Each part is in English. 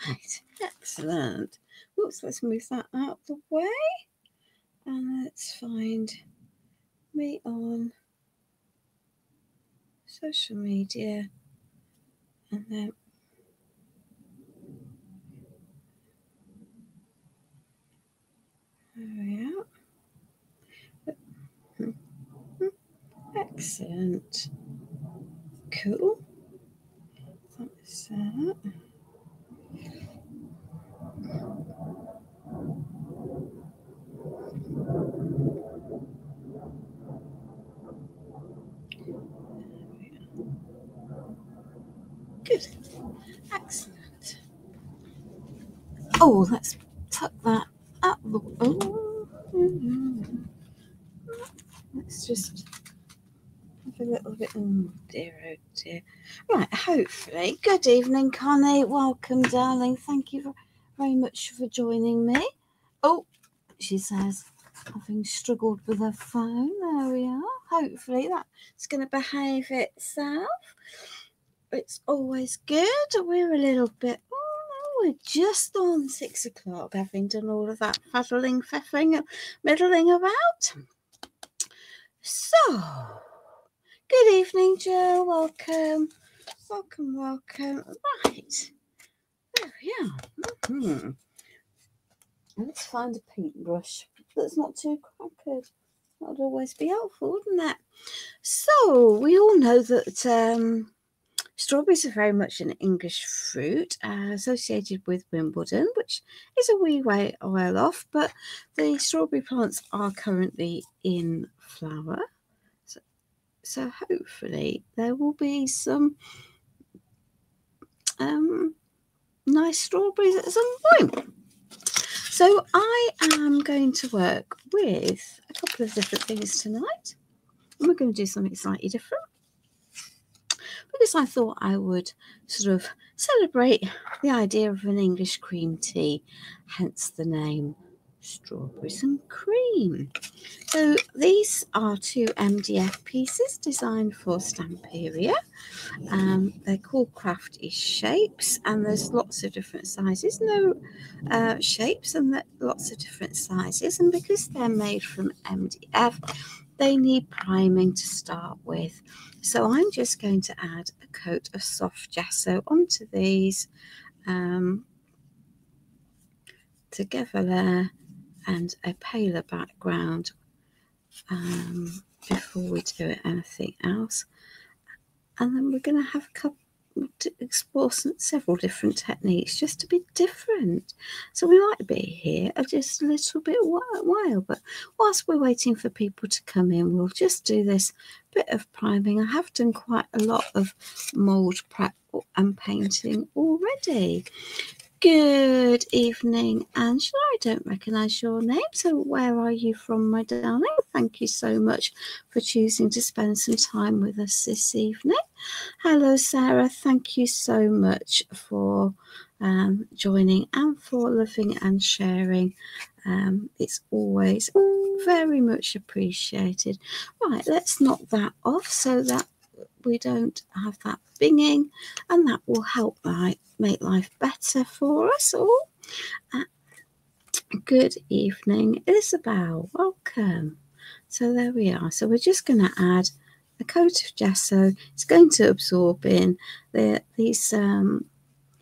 Right, excellent. Oops, let's move that out the way. And let's find me on social media. And then there we are. Excellent. Cool. That's that. Good. Excellent. Oh, let's tuck that up. Oh. Let's just have a little bit. Oh dear, oh dear. Right, hopefully. Good evening, Connie. Welcome, darling. Thank you very much for joining me. Oh, she says, having struggled with her phone. There we are. Hopefully that's going to behave itself. It's always good. We're a little bit. We're just on 6 o'clock, having done all of that faddling, feffing, middling about. So, good evening, Joe. Welcome. Right. There we are. Let's find a paintbrush that's not too crackered. That would always be helpful, wouldn't it? So, we all know that strawberries are very much an English fruit associated with Wimbledon, which is a wee while off, but the strawberry plants are currently in flower. So hopefully there will be some nice strawberries at some point. So I am going to work with a couple of different things tonight. And we're going to do something slightly different, because I thought I would sort of celebrate the idea of an English cream tea, hence the name Strawberries and Cream. So these are 2 MDF pieces designed for Stamperia. They're called crafty shapes, and there's lots of different sizes. Shapes and lots of different sizes, and because they're made from MDF, they need priming to start with. So I'm just going to add a coat of soft gesso onto these together there, and a paler background before we do anything else. And then we're going to have to explore several different techniques just to be different. So we might be here just a little bit while, but whilst we're waiting for people to come in, we'll just do this bit of priming. I have done quite a lot of mould prep and painting already. Good evening, Angela. I don't recognise your name, so where are you from, my darling? Thank you so much for choosing to spend some time with us this evening. Hello, Sarah. Thank you so much for joining and for loving and sharing. It's always very much appreciated. Right, let's knock that off so that we don't have that binging, and that will help make life better for us all. Good evening, Isabel. Welcome. So there we are. So we're just going to add a coat of gesso. It's going to absorb in these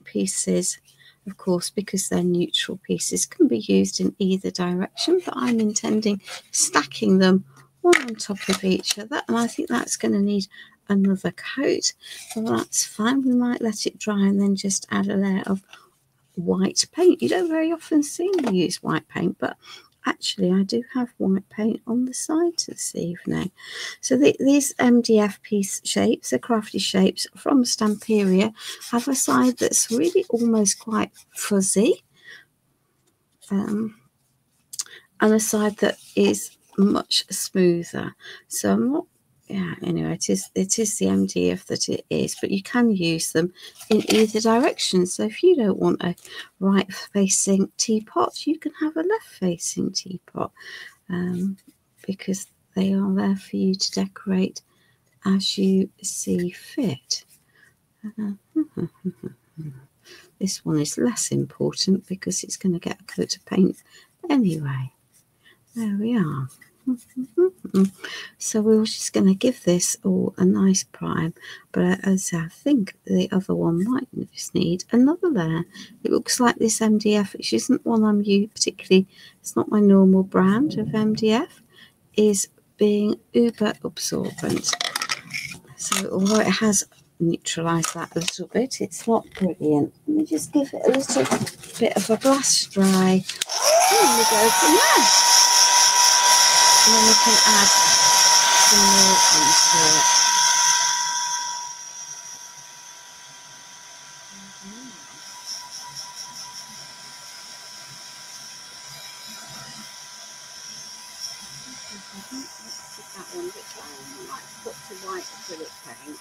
pieces, of course, because they're neutral pieces, can be used in either direction, but I'm intending stacking them one on top of each other, and I think that's going to need another coat. Well, that's fine. We might let it dry and then just add a layer of white paint. You don't very often see me use white paint, but actually I do have white paint on the side this evening. So these MDF piece shapes, the crafty shapes from Stamperia, have a side that's really almost quite fuzzy, and a side that is much smoother. So I'm not, anyway, it is the MDF that it is, but you can use them in either direction. So if you don't want a right facing teapot, you can have a left facing teapot, because they are there for you to decorate as you see fit. This one is less important because it's going to get a coat of paint anyway. There we are. So we're just going to give this all a nice prime, but as I think the other one might just need another layer. It looks like this MDF, which isn't one I'm particularly, it's not my normal brand of MDF, is being uber absorbent. So although it has neutralised that a little bit, it's not brilliant. Let me just give it a little bit of a blast dry, and we go from there. And then we can add some more onto it. That one, which I might put to white acrylic paint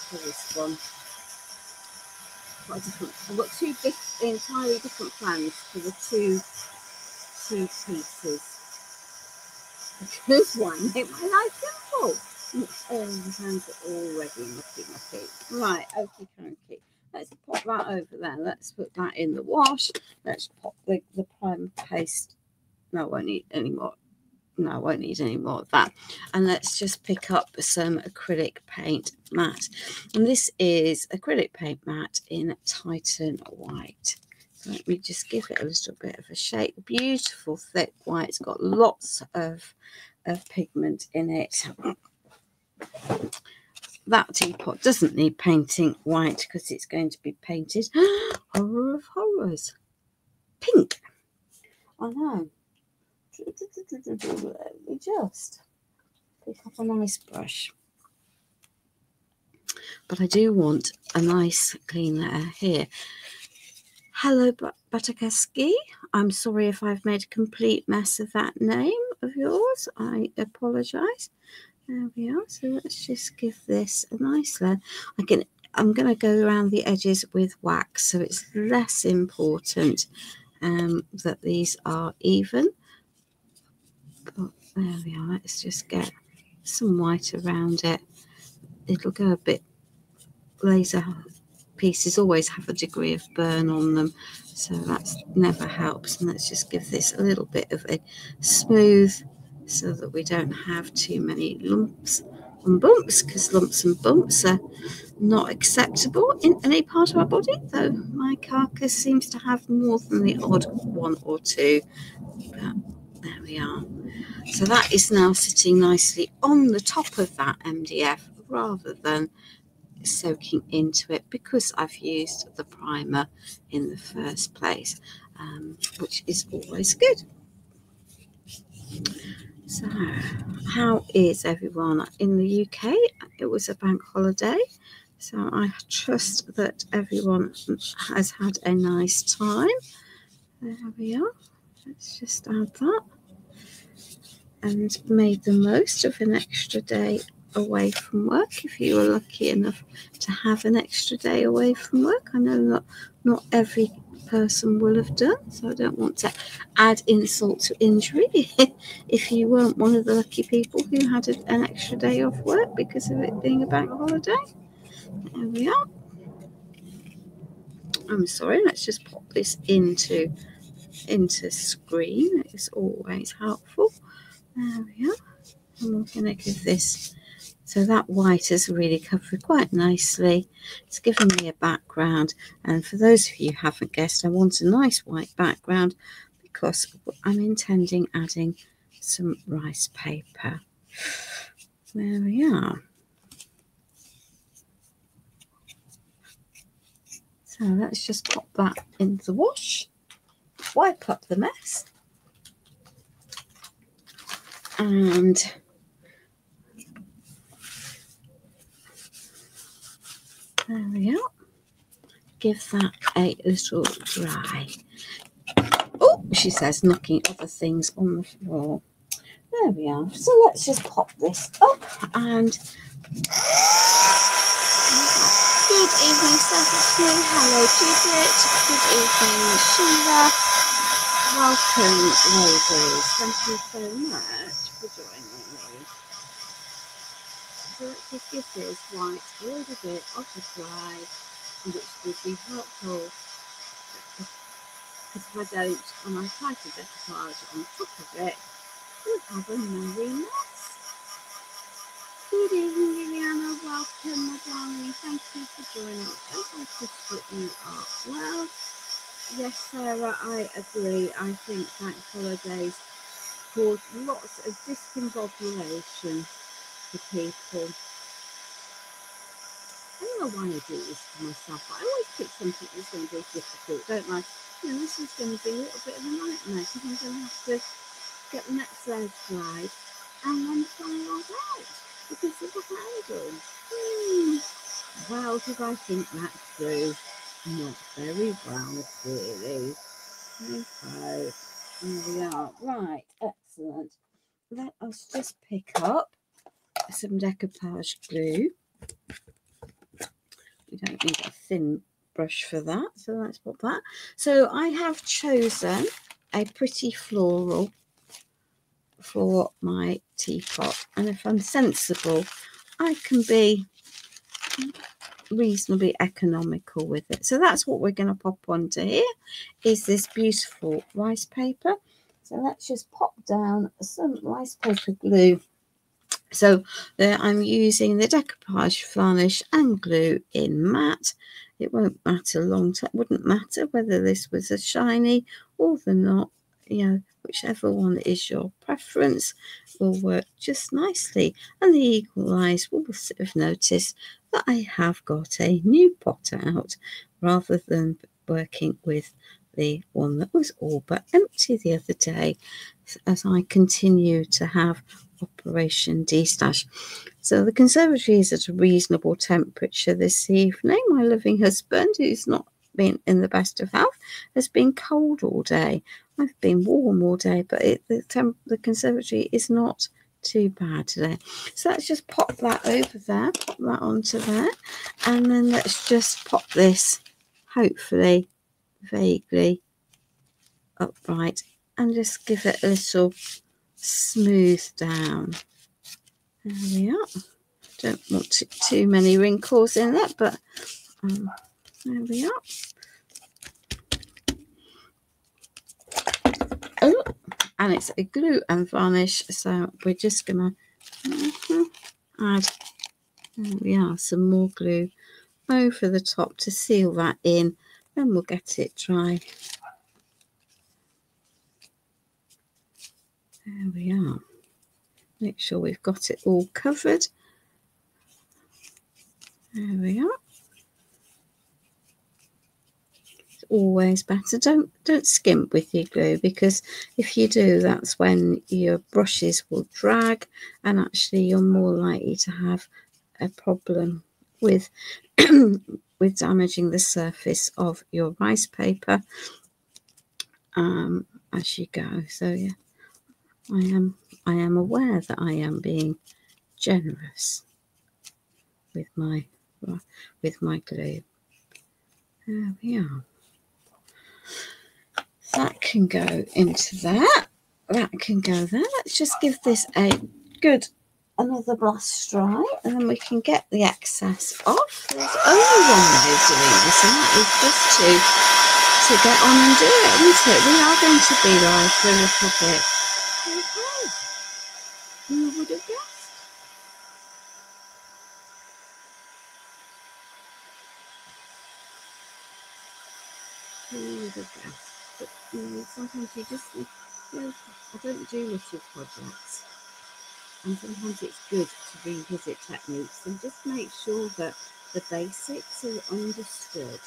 for this one. Quite different. I've got two entirely different plans for the two pieces. Because one make my life simple. Oh, the hands are already mucky. Right, okay. Let's pop that over there. Let's put that in the wash. Let's pop the primer paste. No, I won't need any more. No, I won't need any more of that. And let's just pick up some acrylic paint matte. And this is acrylic paint matte in Titan White. So let me just give it a little bit of a shake. Beautiful thick white. It's got lots of pigment in it. That teapot doesn't need painting white because it's going to be painted horror of horrors, pink. I know. Let me just pick up a nice brush. But I do want a nice clean layer here. Hello, Batakaski. I'm sorry if I've made a complete mess of that name of yours. I apologise. There we are. So let's just give this a nice layer. I'm going to go around the edges with wax, so it's less important that these are even. But there we are. Let's just get some white around it. It'll go a bit. Laser pieces always have a degree of burn on them, so that never helps. And let's just give this a little bit of a smooth so that we don't have too many lumps and bumps, because lumps and bumps are not acceptable in any part of our body, though my carcass seems to have more than the odd one or two. But there we are. So that is now sitting nicely on the top of that MDF rather than soaking into it, because I've used the primer in the first place, which is always good. So how is everyone in the UK? It was a bank holiday, so I trust that everyone has had a nice time. There we are. Let's just add that and made the most of an extra day away from work. If you were lucky enough to have an extra day away from work, I know that not every person will have done, so I don't want to add insult to injury if you weren't one of the lucky people who had an extra day off work because of it being a bank holiday. There we are. I'm sorry, let's just pop this into screen. It's always helpful. There we are. And we're going to give this, so that white has really covered quite nicely. It's given me a background, and for those of you who haven't guessed, I want a nice white background because I'm intending adding some rice paper. There we are. So let's just pop that into the wash, wipe up the mess, and there we are. Give that a little dry. Oh, she says, knocking other things on the floor. There we are. So let's just pop this up and good evening, Stephanie. Hello, Judith. Good evening, Sheila. Welcome, ladies. Thank you so much for joining me. So let's just give this white a little bit of a dry. which would be helpful because if I don't, and I try to decoupage on top of it, we'll have a merry mess. Good evening, Liliana. Welcome, my darling. Thank you for joining us. I trust that you are well. Yes, Sarah, I agree. I think bank holidays cause lots of discombobulation for people. I don't know why I do this to myself, but I always pick something that's going to be difficult, don't I? You know, this is going to be a little bit of a nightmare because I'm going to have to get the next leg dried and then fly right out because of the handle. Well, did I think that through? Not very well, really. Okay, here we are. Right, excellent. Let us just pick up some decoupage glue. We don't need a thin brush for that, so let's put that. So I have chosen a pretty floral for my teapot, and if I'm sensible, I can be reasonably economical with it. So that's what we're going to pop onto here, is this beautiful rice paper. So let's just pop down some rice paper glue. So there I'm using the decoupage varnish and glue in matte. It won't matter long term, wouldn't matter whether this was a shiny or the not, you know, whichever one is your preference will work just nicely. And the eagle eyes will sort of notice that I have got a new pot out rather than working with the one that was all but empty the other day, as I continue to have Operation D-Stash. So the conservatory is at a reasonable temperature this evening. My loving husband, who's not been in the best of health, has been cold all day. I've been warm all day, but the conservatory is not too bad today. So let's just pop that over there, pop that onto there, and then let's just pop this hopefully vaguely upright and just give it a little smooth down. There we are. Don't want too many wrinkles in it, but there we are. Oh, and it's a glue and varnish, so we're just gonna add, there we are, some more glue over the top to seal that in, then we'll get it dry. There we are. Make sure we've got it all covered. There we are. It's always better. Don't skimp with your glue, because if you do, that's when your brushes will drag, and actually you're more likely to have a problem with with damaging the surface of your rice paper as you go. So yeah, I am aware that I am being generous with my glue. There we are. That can go into that. That can go there. Let's just give this a good another blast dry, and then we can get the excess off. There's only one way of doing this, and that is just to get on and do it, isn't it? We are going to be live for a little bit. Okay. Who would have guessed? Who would have guessed? But you know, sometimes you just, you know, I don't do little projects, and sometimes it's good to revisit techniques and just make sure that the basics are understood.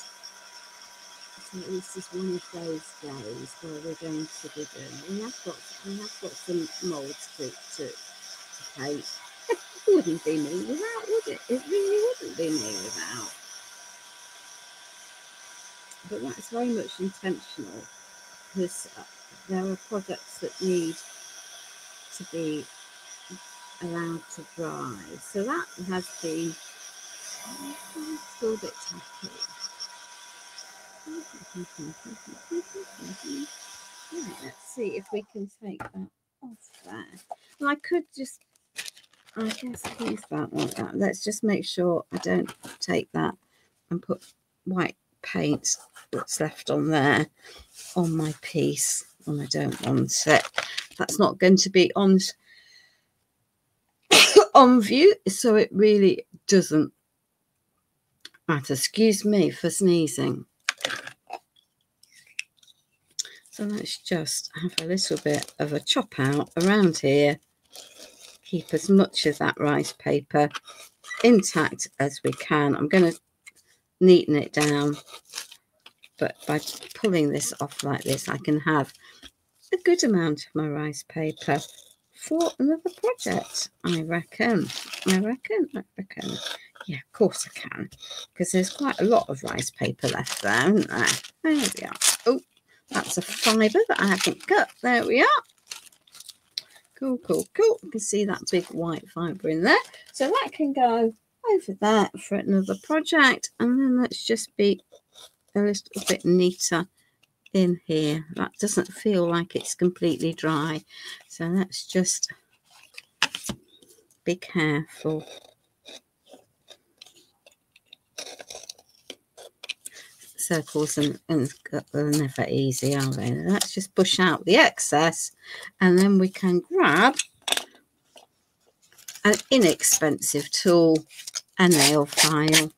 So this is one of those days where we're going to be doing. We have got some moulds to paint. It wouldn't be me without, would it? It really wouldn't be me without. But that's very much intentional, because there are products that need to be allowed to dry. So that has been still a bit tacky. Right, let's see if we can take that off there. And I could just, I guess, leave that like that. Let's just make sure I don't take that and put white paint that's left on there on my piece, and I don't want it. That's not going to be on view, so it really doesn't matter. Excuse me for sneezing. So let's just have a little bit of a chop out around here. Keep as much of that rice paper intact as we can. I'm going to neaten it down, but by pulling this off like this, I can have a good amount of my rice paper for another project. I reckon. Yeah, of course I can, because there's quite a lot of rice paper left there, isn't there? There we are. Oh, that's a fibre that I haven't cut. There we are. Cool. You can see that big white fibre in there. So that can go over there for another project. And then let's just be a little bit neater in here. That doesn't feel like it's completely dry. So let's just be careful. Circles and are never easy, are they? Let's just push out the excess, and then we can grab an inexpensive tool, a nail file.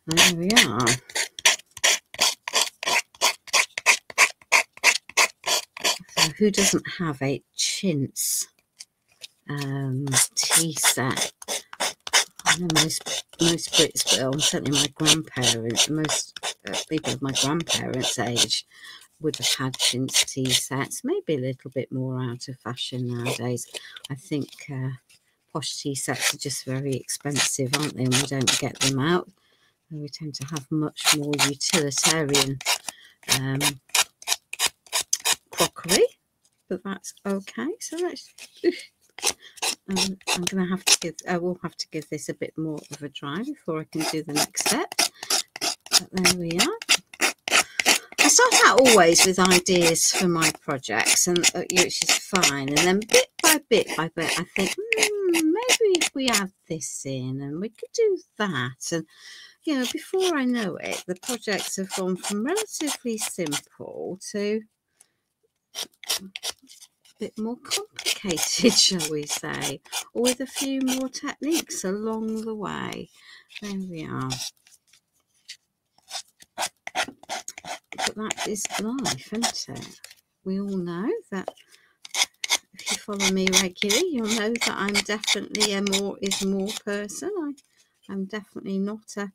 There we are. So who doesn't have a chintz tea set? I know most Brits will, certainly my grandparents, most people of my grandparents' age would have had chintz tea sets, maybe a little bit more out of fashion nowadays. I think posh tea sets are just very expensive, aren't they? And we don't get them out. And we tend to have much more utilitarian crockery, but that's okay. So let's... I'm going to have to give, I will have to give this a bit more of a dry before I can do the next step. But there we are. I start out always with ideas for my projects, and which is fine. And then bit by bit, I think, maybe if we add this in and we could do that. And, you know, before I know it, the projects have gone from relatively simple to bit more complicated, shall we say, or with a few more techniques along the way. There we are. But that is life, isn't it? We all know that if you follow me regularly, you'll know that I'm definitely a more is more person. I'm definitely not a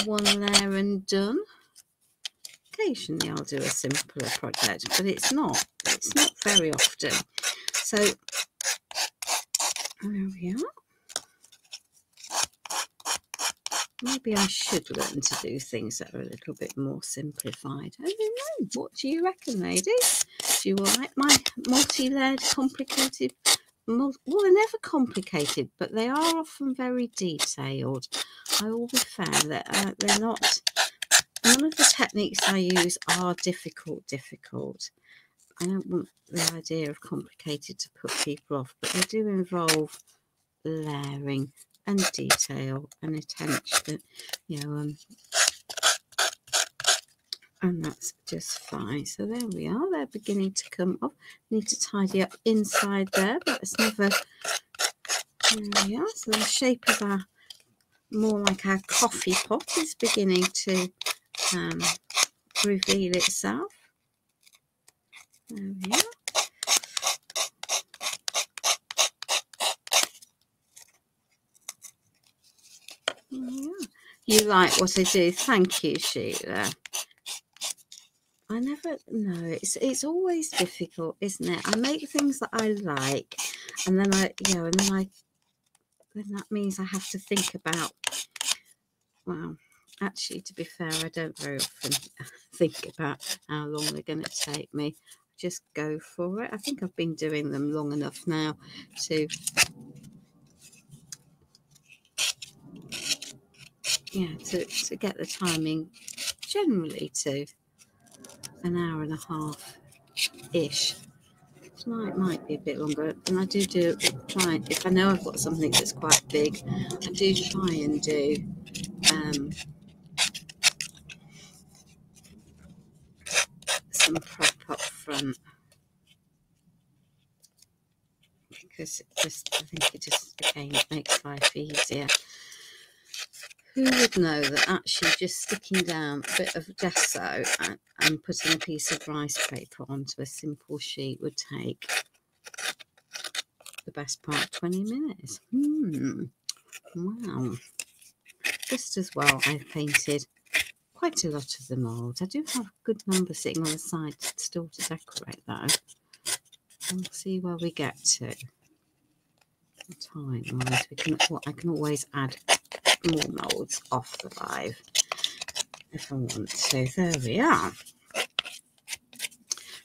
one layer and done. Occasionally I'll do a simpler project, but it's not very often. So there we are. Maybe I should learn to do things that are a little bit more simplified. I don't know. What do you reckon, ladies? Do you like my multi-layered, complicated? Well, they're never complicated, but they are often very detailed. I will be fair that they're not. None of the techniques I use are difficult. I don't want the idea of complicated to put people off, but they do involve layering and detail and attention, you know, and that's just fine. So there we are. They're beginning to come off. Need to tidy up inside there, but it's never. There we are. So the shape of our, more like our coffee pot, is beginning to reveal itself. There we are. Yeah. You like what I do? Thank you, Sheila. I never know. It's always difficult, isn't it? I make things that I like, and then then that means I have to think about. Well, actually, to be fair, I don't very often think about how long they're going to take me. Just go for it. I think I've been doing them long enough now to. Yeah, to get the timing generally to an hour and a half ish Tonight might be a bit longer, and I do try, if I know I've got something that's quite big, I do try and do some prep up front, because I think it just, again, makes life easier. Who would know that actually just sticking down a bit of gesso and putting a piece of rice paper onto a simple sheet would take the best part of 20 minutes. Wow. Just as well, I've painted quite a lot of the moulds. I do have a good number sitting on the side still to decorate though. We'll see where we get to. Time-wise, I can always add more moulds off the live if I want to. There we are.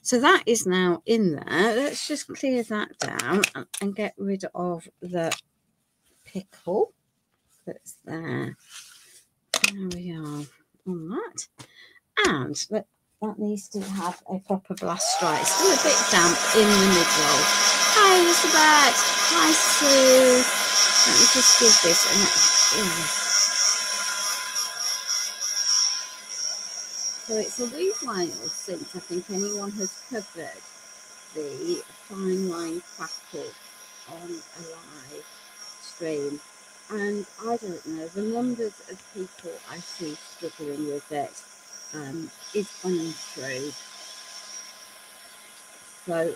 So that is now in there. Let's just clear that down and get rid of the pickle that's there. There we are on that. And that needs to have a proper blast dry. It's still a bit damp in the mid-roll. Hi Elizabeth. Hi Sue. Let me just give this So it's a wee while since I think anyone has covered the fine line crackle on a live stream, and I don't know, the numbers of people I see struggling with it is untrue. So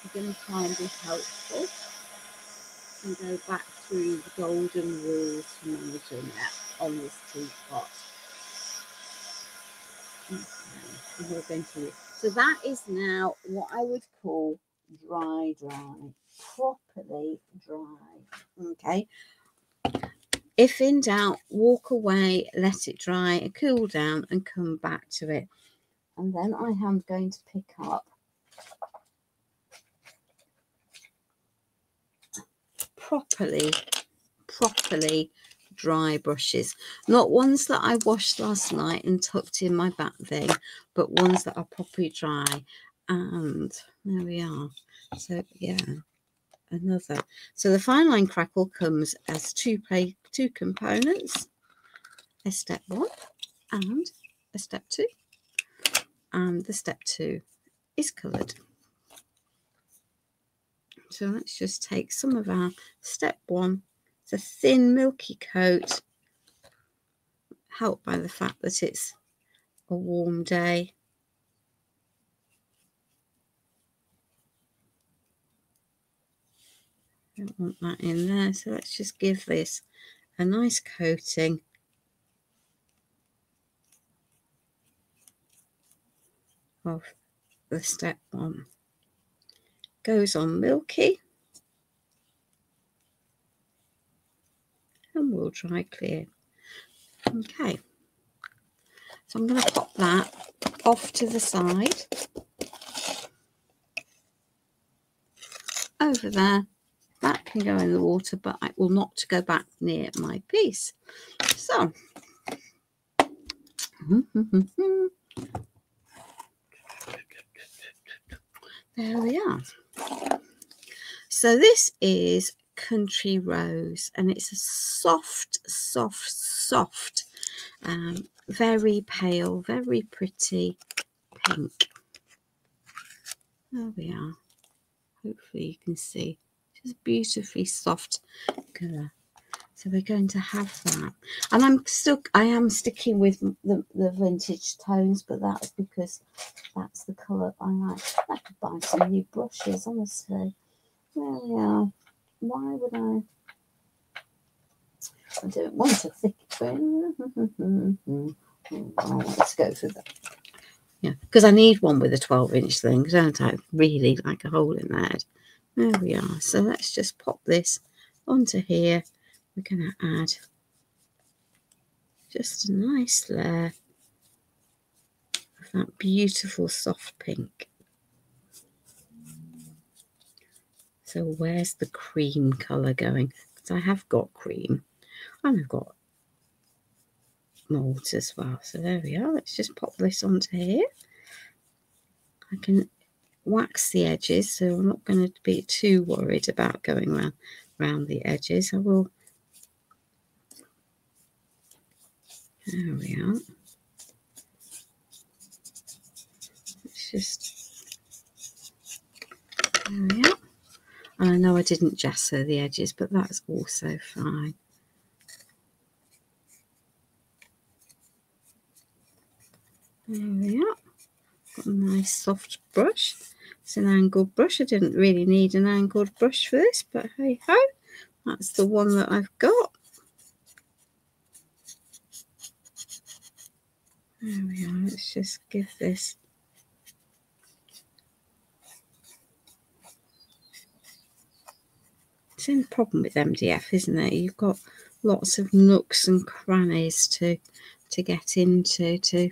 I'm going to try and be helpful and go back through the golden rules for managing it on this teapot. Okay, we're going to, so that is now what I would call dry, properly dry. Okay. If in doubt, walk away, let it dry and cool down and come back to it. And then I am going to pick up properly dry brushes, not ones that I washed last night and tucked in my back thing, but ones that are properly dry. And there we are. So yeah, another. So the fine line crackle comes as two components, a step 1 and a step 2, and the step 2 is coloured. So let's just take some of our step 1. It's a thin milky coat, helped by the fact that it's a warm day. Don't want that in there, so let's just give this a nice coating of the step 1. Goes on milky and will dry clear. Okay, so I'm going to pop that off to the side over there. That can go in the water, but I will not go back near my piece. So there we are. So this is Country Rose, and it's a soft, very pale, very pretty pink. There we are. Hopefully you can see. Just beautifully soft colour. So we're going to have that. And I am sticking with the vintage tones, but that's because that's the colour I like. I could buy some new brushes, honestly. There we are. Why would I don't want to thick let's go for that. Yeah, because I need one with a 12-inch thing, don't I? Really like a hole in the head. There we are. So let's just pop this onto here. We're going to add just a nice layer of that beautiful soft pink. So where's the cream colour going? Because I have got cream and I've got moulds as well. So there we are. Let's just pop this onto here. I can wax the edges, so I'm not going to be too worried about going around the edges. I will. There we are. It's just, there we are. I know I didn't gesso the edges, but that's also fine. There we are. Got a nice soft brush. It's an angled brush. I didn't really need an angled brush for this, but hey ho, that's the one that I've got. There we are. Let's just give this. It's the problem with MDF, isn't it? You've got lots of nooks and crannies to get into to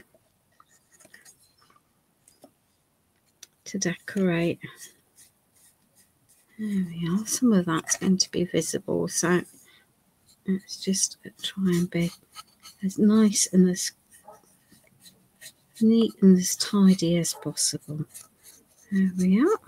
decorate. There we are. Some of that's going to be visible, so let's just try and be as nice and as neat and as tidy as possible. There we are.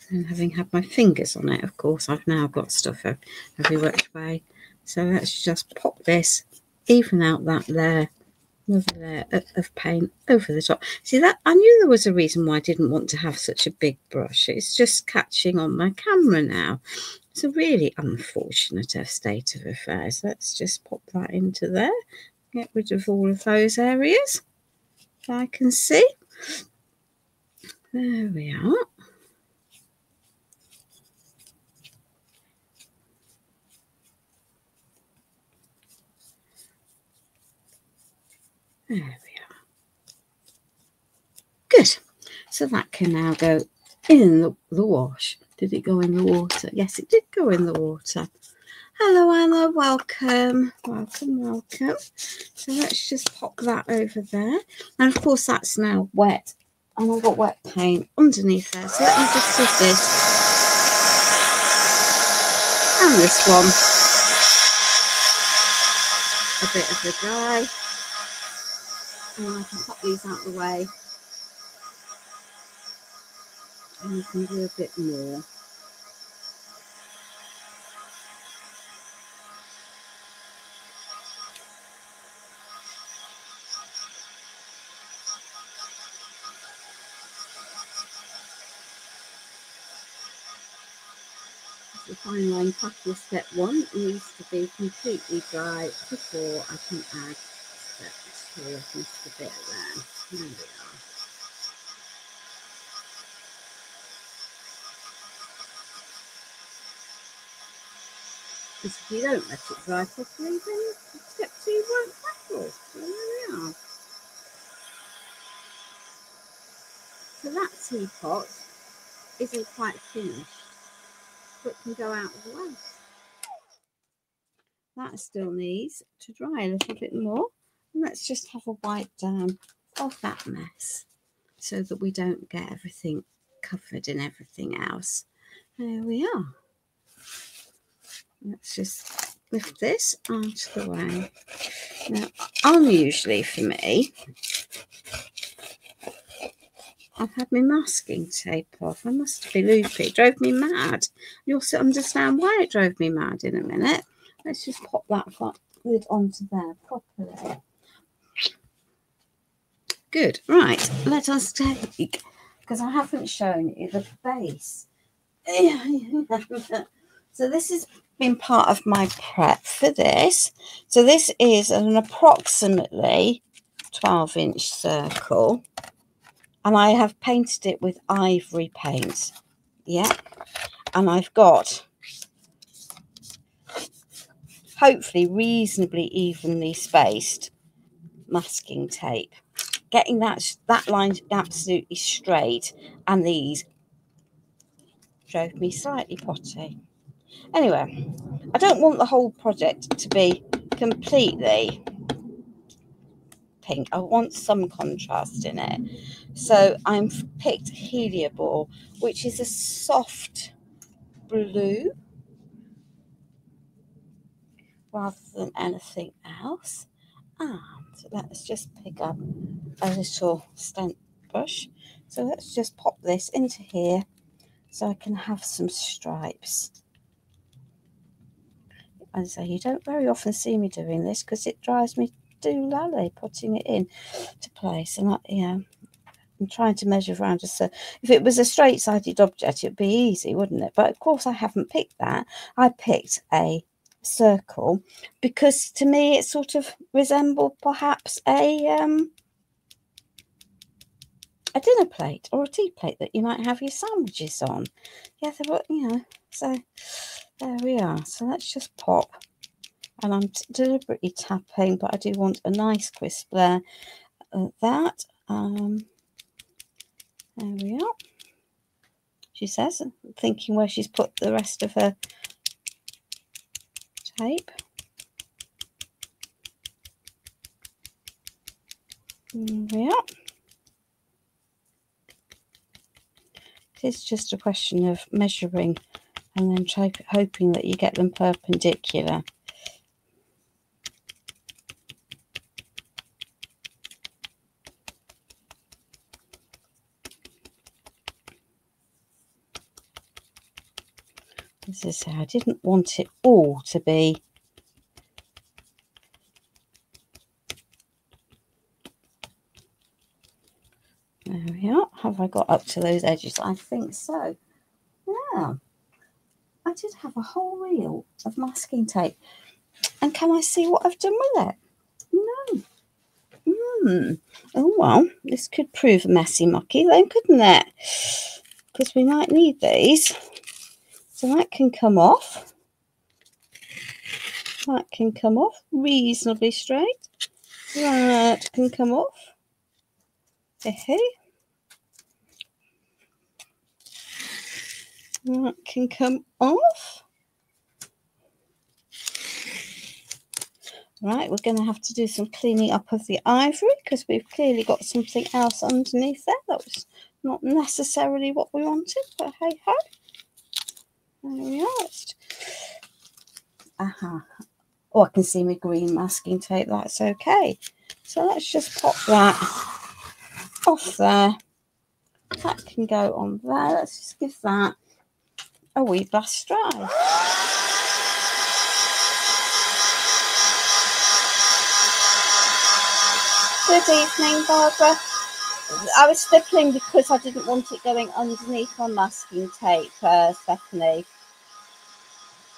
And having had my fingers on it, of course, I've now got stuff every which way. So let's just pop this, even out that layer, another layer of paint over the top. See that? I knew there was a reason why I didn't want to have such a big brush. It's just catching on my camera now. It's a really unfortunate state of affairs. Let's just pop that into there. Get rid of all of those areas I can see. There we are. There we are. Good. So that can now go in the wash. Did it go in the water? Yes, it did go in the water. Hello, Anna. Welcome. Welcome, welcome. So let's just pop that over there. And of course, that's now wet. And I've got wet paint underneath there. So let me just give this and this one a bit of a dry. And I can pop these out of the way. And you can do a bit more. The fine line pattern step 1 needs to be completely dry before I can add step 2. I've missed a bit there. Here we are. Because if you don't let it dry properly, then step 2 won't happen. So there we are. So that teapot isn't quite finished, but can go out of the way. That still needs to dry a little bit more. And let's just have a wipe down of that mess so that we don't get everything covered in everything else. There we are. Let's just lift this out of the way. Now, unusually for me, I've had my masking tape off. I must be loopy. It drove me mad. You'll understand why it drove me mad in a minute. Let's just pop that lid onto there properly. Good. Right. Let us take, because I haven't shown you the base. So this has been part of my prep for this. So this is an approximately 12-inch circle. And I have painted it with ivory paint. Yeah. And I've got hopefully reasonably evenly spaced masking tape. Getting that line absolutely straight, and these drove me slightly potty. Anyway, I don't want the whole project to be completely pink. I want some contrast in it. So I've picked Heliobore, which is a soft blue rather than anything else. And let's just pick up a little stamp brush. So let's just pop this into here so I can have some stripes. And so you don't very often see me doing this because it drives me doolally putting it in to place. And I'm trying to measure around if it was a straight-sided object, it'd be easy, wouldn't it? But of course I haven't picked that. I picked a circle because to me it sort of resembled perhaps a dinner plate or a tea plate that you might have your sandwiches on. Yeah, they were, so there we are. So let's just pop, and I'm deliberately tapping, but I do want a nice crisp there. There we are. She says, thinking where she's put the rest of her tape. There we are. It's just a question of measuring and then hoping that you get them perpendicular. As I say, I didn't want it all to be there we are. Have I got up to those edges? I think so. Now, I did have a whole reel of masking tape. And can I see what I've done with it? No. Oh, well, this could prove messy mucky then, couldn't it? Because we might need these. So that can come off. That can come off reasonably straight. That can come off. Hey. That can come off. Right, we're going to have to do some cleaning up of the ivory because we've clearly got something else underneath there. That was not necessarily what we wanted, but hey ho. There we are. Oh, I can see my green masking tape. That's okay. So let's just pop that off there. That can go on there. Let's just give that a wee blast dry. Good evening, Barbara. I was stippling because I didn't want it going underneath my masking tape, Stephanie.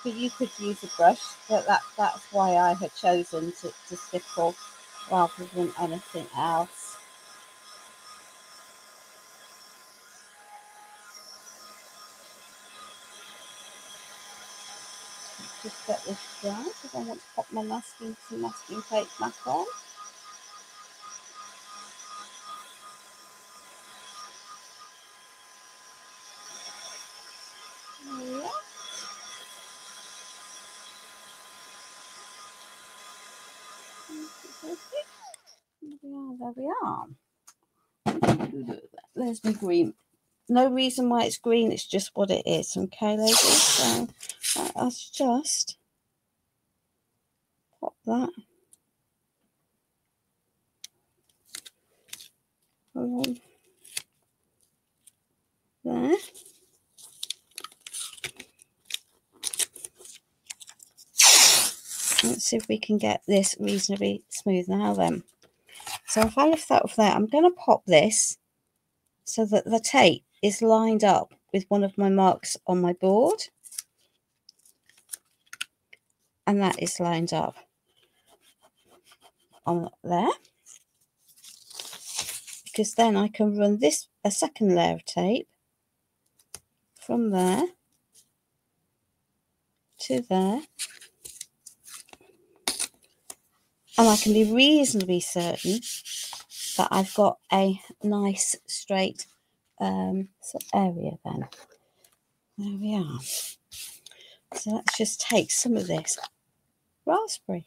But you could use a brush, but that's why I had chosen to stipple rather than anything else. Just get this dry because I want to pop my masking tape back on. There we are. There we are. There's my green. No reason why it's green, it's just what it is. Okay, ladies. So let's just pop that on there. Let's see if we can get this reasonably smooth now then. So if I lift that off there, I'm going to pop this so that the tape is lined up with one of my marks on my board. And that is lined up on there. Because then I can run a second layer of tape from there to there. And I can be reasonably certain that I've got a nice straight area then. There we are. So let's just take some of this raspberry.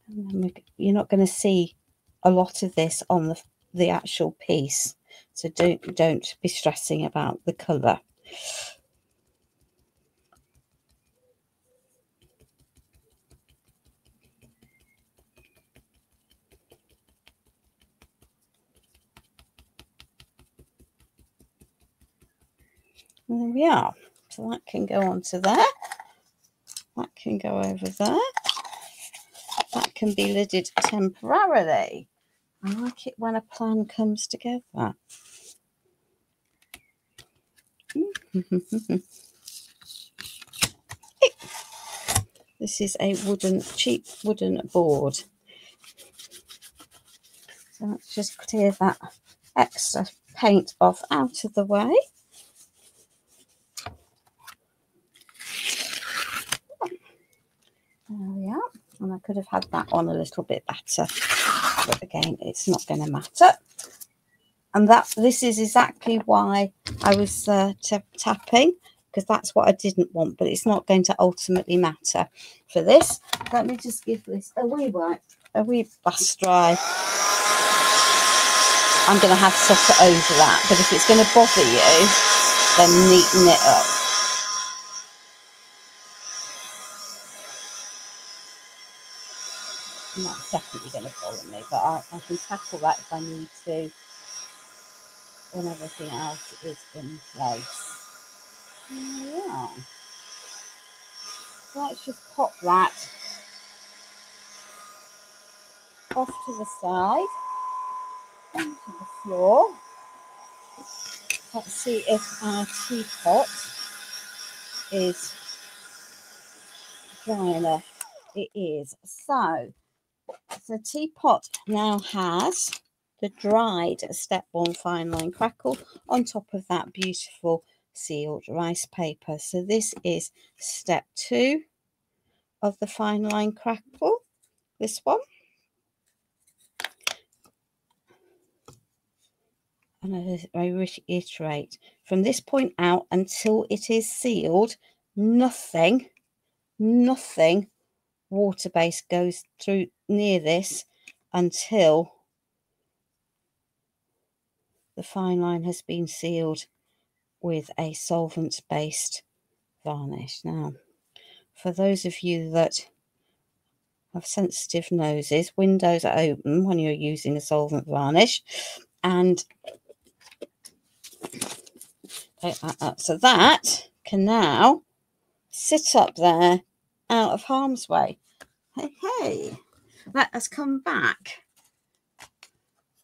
And then you're not going to see a lot of this on the actual piece. So don't be stressing about the colour. And there we are. So that can go onto there. That can go over there. That can be lidded temporarily. I like it when a plan comes together. This is a cheap wooden board. So let's just clear that extra paint off out of the way. There we are. And I could have had that on a little bit better, but again, it's not going to matter. And this is exactly why I was tapping, because that's what I didn't want, but it's not going to ultimately matter for this. Let me just give this a wee bust dry. I'm going to have to set it over that, but if it's going to bother you, then neaten it up. And that's definitely going to bother me, but I can tackle that if I need to when everything else is in place. Yeah. So let's just pop that off to the side, onto the floor. Let's see if our teapot is dry enough. It is. So the teapot now has the dried step 1 fine line crackle on top of that beautiful sealed rice paper. So this is step 2 of the fine line crackle, this one. And I reiterate, from this point out until it is sealed, nothing water-based goes through near this until the fine line has been sealed with a solvent-based varnish. Now, for those of you that have sensitive noses, windows are open when you're using a solvent varnish, and so that can now sit up there out of harm's way. Hey, let us come back.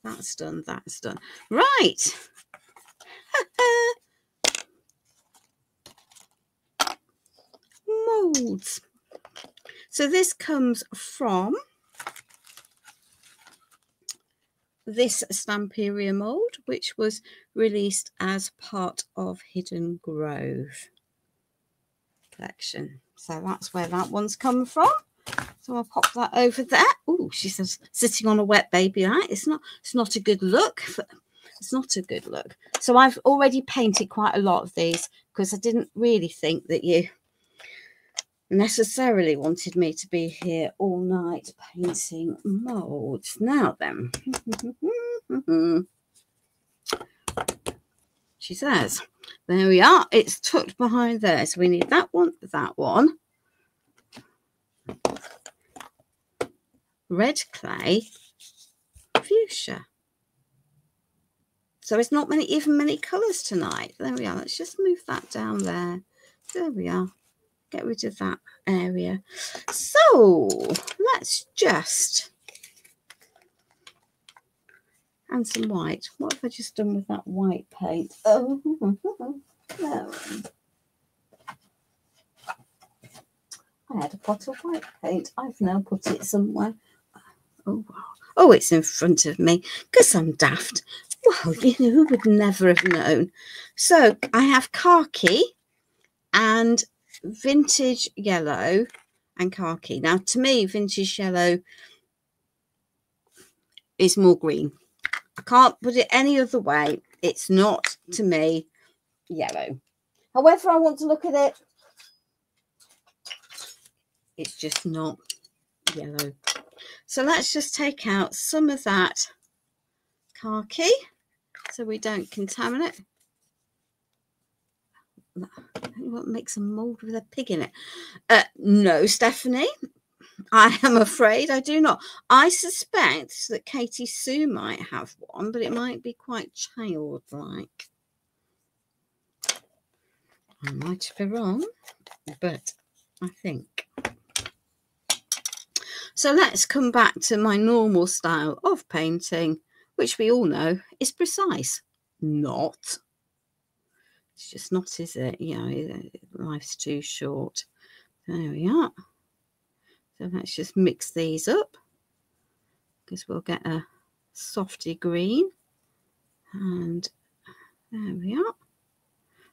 That's done. Right. Molds. So this comes from this Stamperia mould, which was released as part of Hidden Grove collection. So that's where that one's come from. So I'll pop that over there. Oh, she says sitting on a wet baby eye. It's not a good look. It's not a good look. So I've already painted quite a lot of these because I didn't really think that you necessarily wanted me to be here all night painting molds. Now then, she says, there we are. It's tucked behind there. So we need that one, red clay, fuchsia. So it's not even many colours tonight. There we are. Let's just move that down there. There we are. Get rid of that area. So let's just, and some white. What have I just done with that white paint? Oh, no. I had a pot of white paint. I've now put it somewhere. Oh, wow. Oh, it's in front of me because I'm daft. Well, who would never have known? So I have khaki and vintage yellow and khaki. Now, to me, vintage yellow is more green. I can't put it any other way. It's not, to me, yellow. However I want to look at it, it's just not yellow. So let's just take out some of that khaki so we don't contaminate. What makes a mould with a pig in it? No, Stephanie, I am afraid I do not. I suspect that Katie Sue might have one, but it might be quite childlike. I might be wrong, but I think. So let's come back to my normal style of painting, which we all know is precise. Not. It's just not, is it? You know, life's too short. There we are. So let's just mix these up, because we'll get a softy green. And there we are.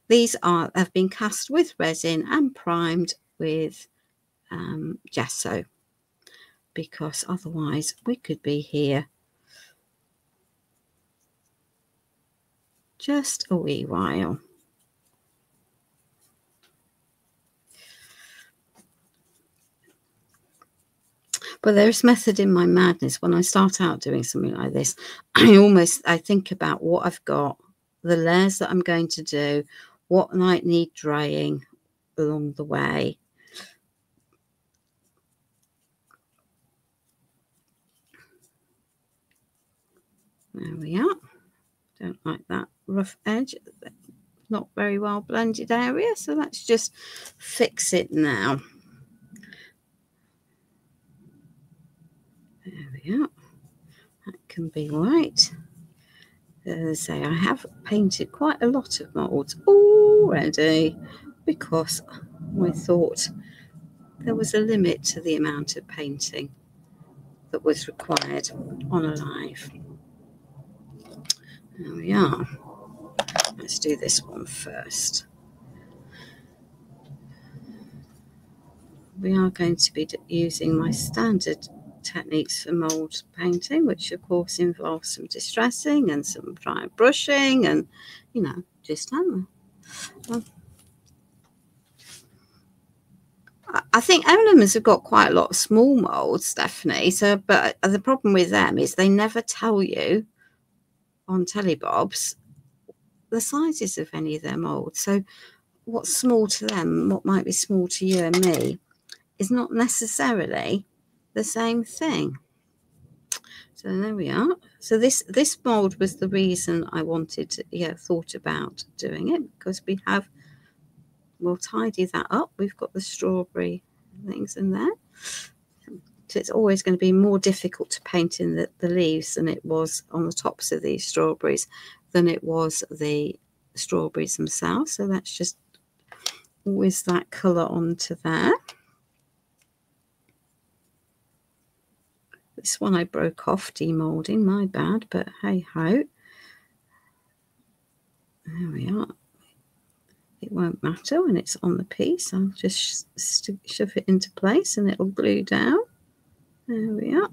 These have been cast with resin and primed with gesso, because otherwise we could be here just a wee while. But there's method in my madness. When I start out doing something like this, I think about what I've got, the layers that I'm going to do, what might need drying along the way. There we are. Don't like that rough edge. Not very well blended area, so let's just fix it now. There we are. That can be white. As I say, I have painted quite a lot of moulds already, because I thought there was a limit to the amount of painting that was required on a live. There we are. Let's do this one first. We are going to be using my standard techniques for mould painting, which of course involves some distressing and some dry brushing and, you know, just I think Emerlings have got quite a lot of small moulds, Stephanie. So, but the problem with them is they never tell you on telebobs the sizes of any of their moulds. So what's small to them, what might be small to you and me, is not necessarily the same thing. So there we are. So this mould was the reason I wanted to, thought about doing it, because we'll tidy that up. We've got the strawberry things in there. So it's always going to be more difficult to paint in the leaves than it was on the tops of these strawberries than it was the strawberries themselves. So let's just whiz that colour onto there. This one I broke off demoulding, my bad, but hey ho. There we are. It won't matter when it's on the piece. I'll just shove it into place and it'll glue down. There we are.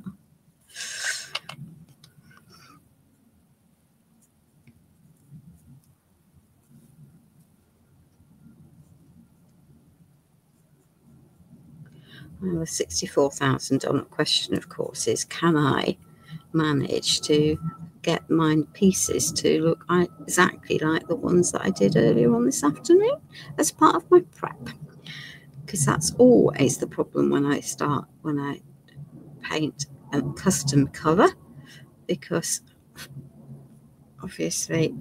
Well, the $64,000 question, of course, is can I manage to get my pieces to look exactly like the ones that I did earlier on this afternoon as part of my prep? Because that's always the problem when I paint a custom colour, because obviously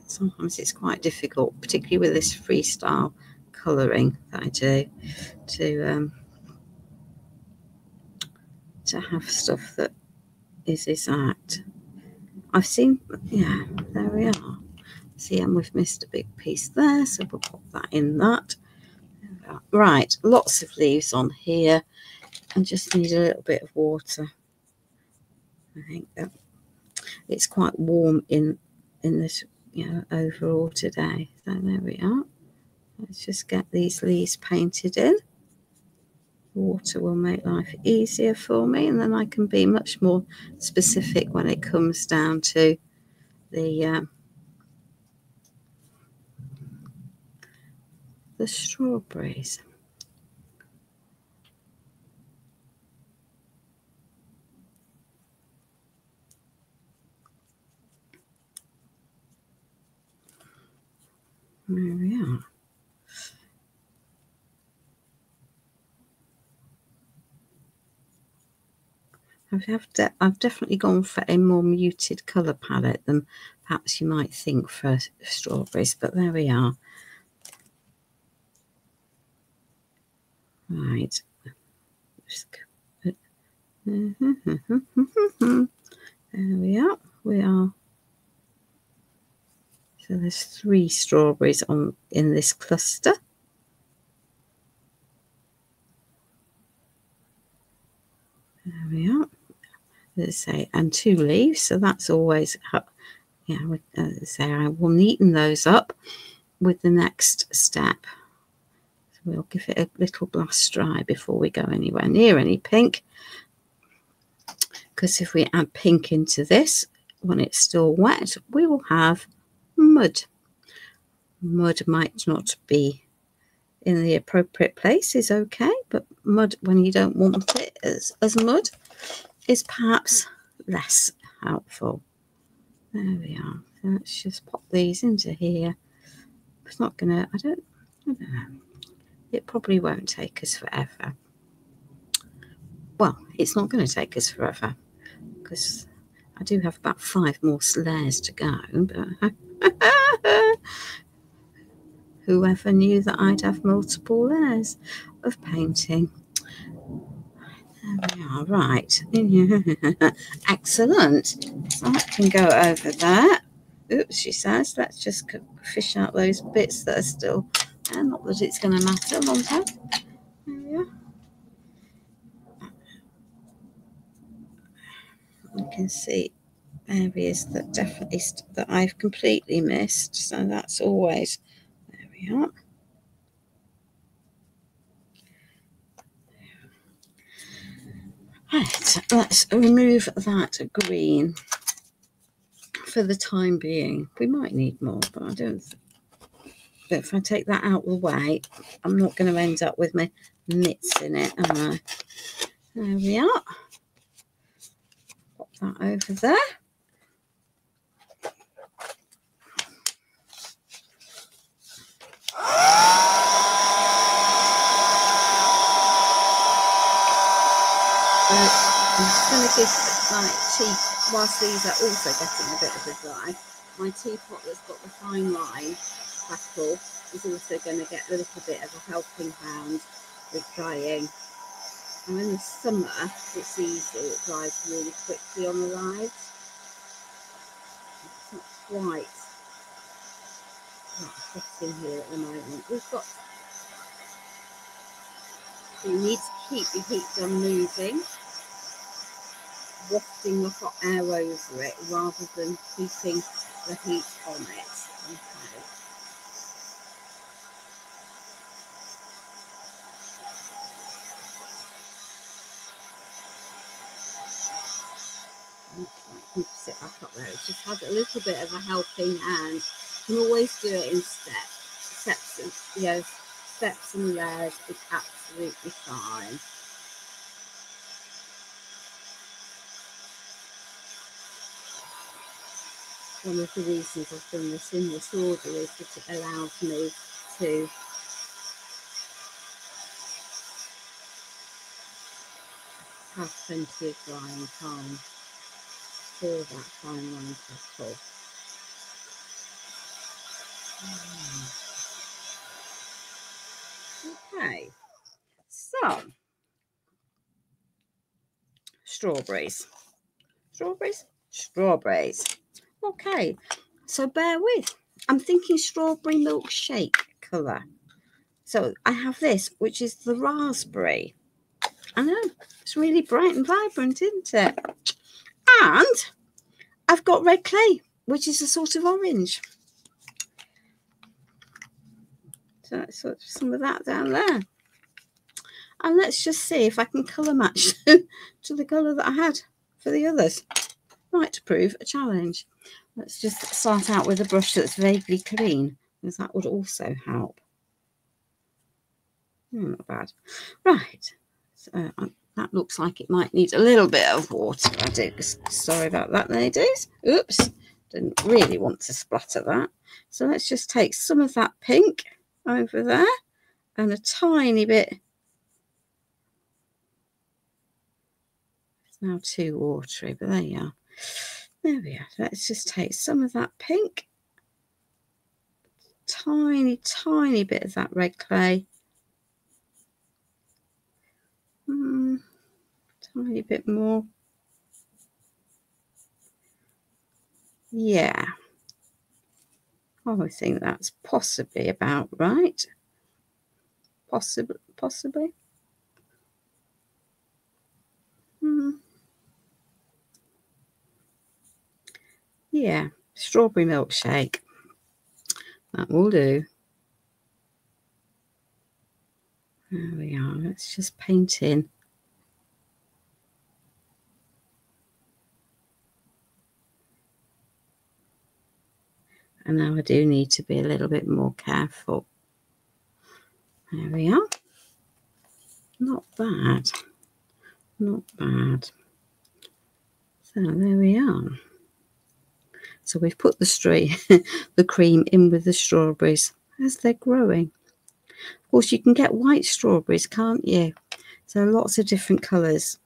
sometimes it's quite difficult, particularly with this freestyle colouring that I do, to have stuff that is exact. I've seen, yeah, there we are. See, and we've missed a big piece there, so we'll pop that in that. Right, lots of leaves on here, and just need a little bit of water. I think that it's quite warm in this, overall today. So there we are. Let's just get these leaves painted in. Water will make life easier for me, and then I can be much more specific when it comes down to the strawberries. There we are. I've definitely gone for a more muted colour palette than perhaps you might think for strawberries, but there we are. Right. There we are. We are. So there's 3 strawberries in this cluster. There we are. Let's say, and 2 leaves. So that's always, yeah. Say I will neaten those up with the next step. So we'll give it a little blast dry before we go anywhere near any pink. Because if we add pink into this when it's still wet, we will have mud. Mud might not be in the appropriate place is okay, but mud when you don't want it as mud is perhaps less helpful. There we are. So let's just pop these into here. It's not gonna, I don't know. It probably won't take us forever. Well, it's not going to take us forever because I do have about 5 more layers to go, but whoever knew that I'd have multiple layers of painting. There we are, right. Excellent. So I can go over there. Oops, she says, let's just fish out those bits that are still there. Not that it's going to matter long time. There we are. You can see areas that definitely that I've completely missed, so that's always, there we are. Right, let's remove that green for the time being. We might need more, but I don't. But if I take that out of the way, I'm not going to end up with my mitts in it, am I? There we are. Pop that over there. I'm just going to give my tea, whilst these are also getting a bit of a dry, my teapot that's got the fine line crackle is also going to get a little bit of a helping hand with drying. And in the summer, it's easy, it dries really quickly on the lives. It's not quite fitting here at the moment. You need to keep your heat gun moving, wafting the hot air over it rather than keeping the heat on it. Okay. I can sit back up there. It's just had a little bit of a helping hand. You can always do it in steps and layers is absolutely fine. One of the reasons I've done this in this order is that it allows me to have plenty of drying time for that fine line petal. Okay, so strawberries. Okay, so bear with. I'm thinking strawberry milkshake colour. So I have this, which is the raspberry. I know, it's really bright and vibrant, isn't it? And I've got red clay, which is a sort of orange. So let's sort of some of that down there. And let's just see if I can colour match to the colour that I had for the others. Might prove a challenge. Let's just start out with a brush that's vaguely clean, because that would also help. Not bad. Right. So that looks like it might need a little bit of water. I do. Sorry about that, ladies. Oops. Didn't really want to splatter that. So let's just take some of that pink over there and a tiny bit. It's now too watery, but there you are. There we are. Let's just take some of that pink. Tiny, tiny bit of that red clay. Tiny bit more. Yeah. Oh, I think that's possibly about right. Possibly. Yeah, strawberry milkshake. That will do. There we are. Let's just paint in. And now I do need to be a little bit more careful. There we are. Not bad. Not bad. So there we are. So we've put the cream in with the strawberries as they're growing. Of course, you can get white strawberries, can't you? So lots of different colours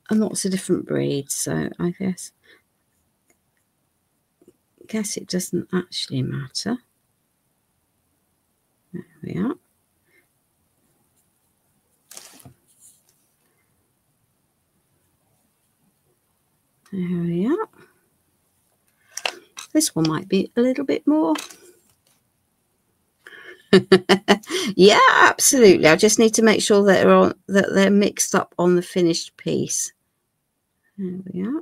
and lots of different breeds. So I guess it doesn't actually matter. There we are. There we are. This one might be a little bit more. Yeah, absolutely. I just need to make sure that they're mixed up on the finished piece. There we are.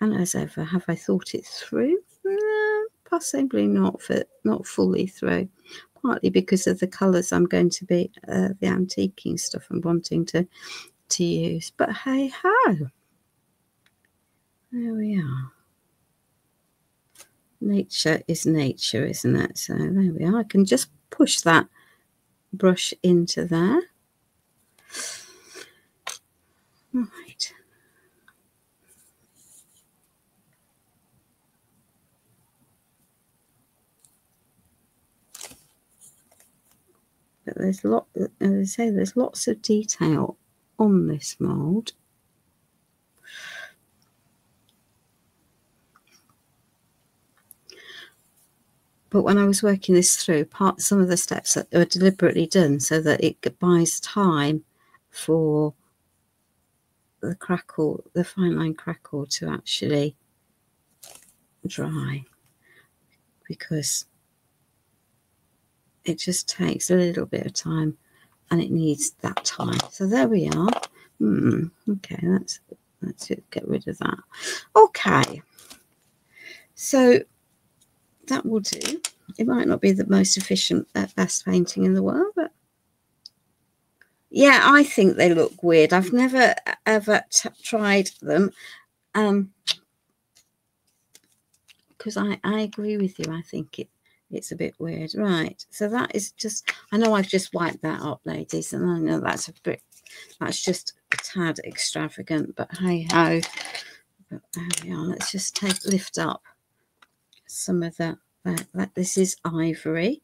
And as ever, have I thought it through? No, possibly not fully through. Partly because of the colours I'm going to be the antiquing stuff I'm wanting to use. But hey ho. There we are. Nature is nature, isn't it? So there we are. I can just push that brush into there. Right. But there's as I say, there's lots of detail on this mould. But when I was working this through, some of the steps that were deliberately done so that it buys time for the crackle, the fine line crackle, to actually dry, because it just takes a little bit of time and it needs that time. So there we are. Okay, let's get rid of that. Okay, so that will do. It might not be the most efficient, best painting in the world, but yeah, I think they look weird. I've never ever tried them, because I agree with you. I think it's a bit weird. Right, so that is just, I know I've just wiped that up, ladies, and I know that's just a tad extravagant, but hey ho. But there we are. Let's just lift up some of that. This is ivory.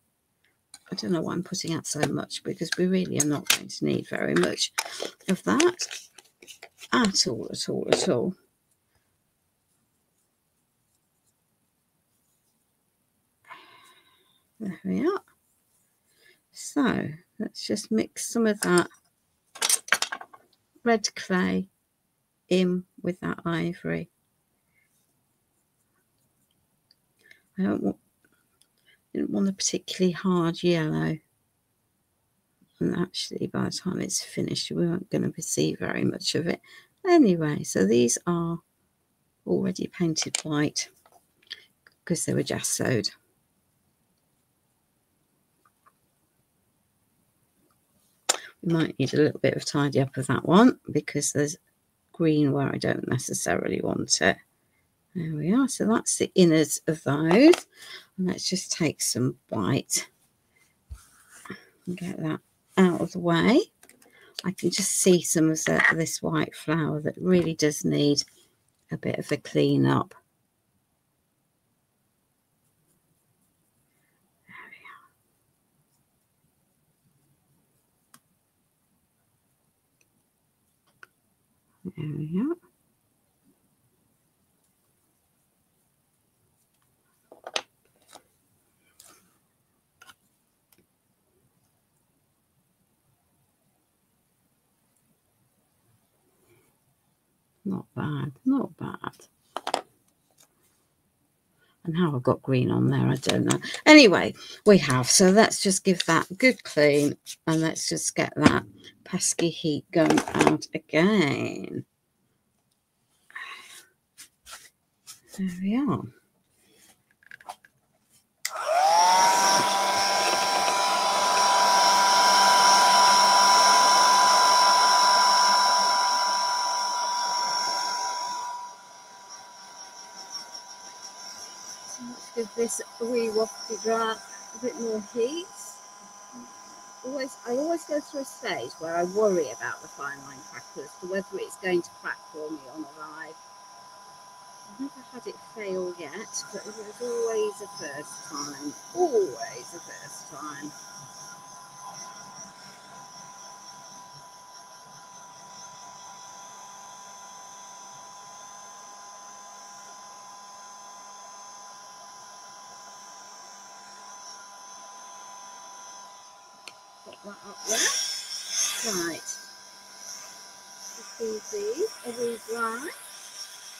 I don't know why I'm putting out so much, because we really are not going to need very much of that at all. There we are. So let's just mix some of that red clay in with that ivory. I didn't want a particularly hard yellow, and actually by the time it's finished we aren't going to see very much of it anyway. So these are already painted white because they were gessoed. We might need a little bit of tidy up of that one because there's green where I don't necessarily want it. There we are. So that's the innards of those. And let's just take some white and get that out of the way. I can just see some of this white flower that really does need a bit of a clean up. There we are. Not bad, not bad. And how I got green on there, I don't know. Anyway, we have. So let's just give that a good clean. And let's just get that pesky heat gun out again. There we are. Let's give this a wee wafty dry, a bit more heat. I always go through a stage where I worry about the fine line crackle as to whether it's going to crack for me on arrive. I've never had it fail yet, but it was always a first time. Always a first time. Put that up there. Right. Just leave these a wee dry.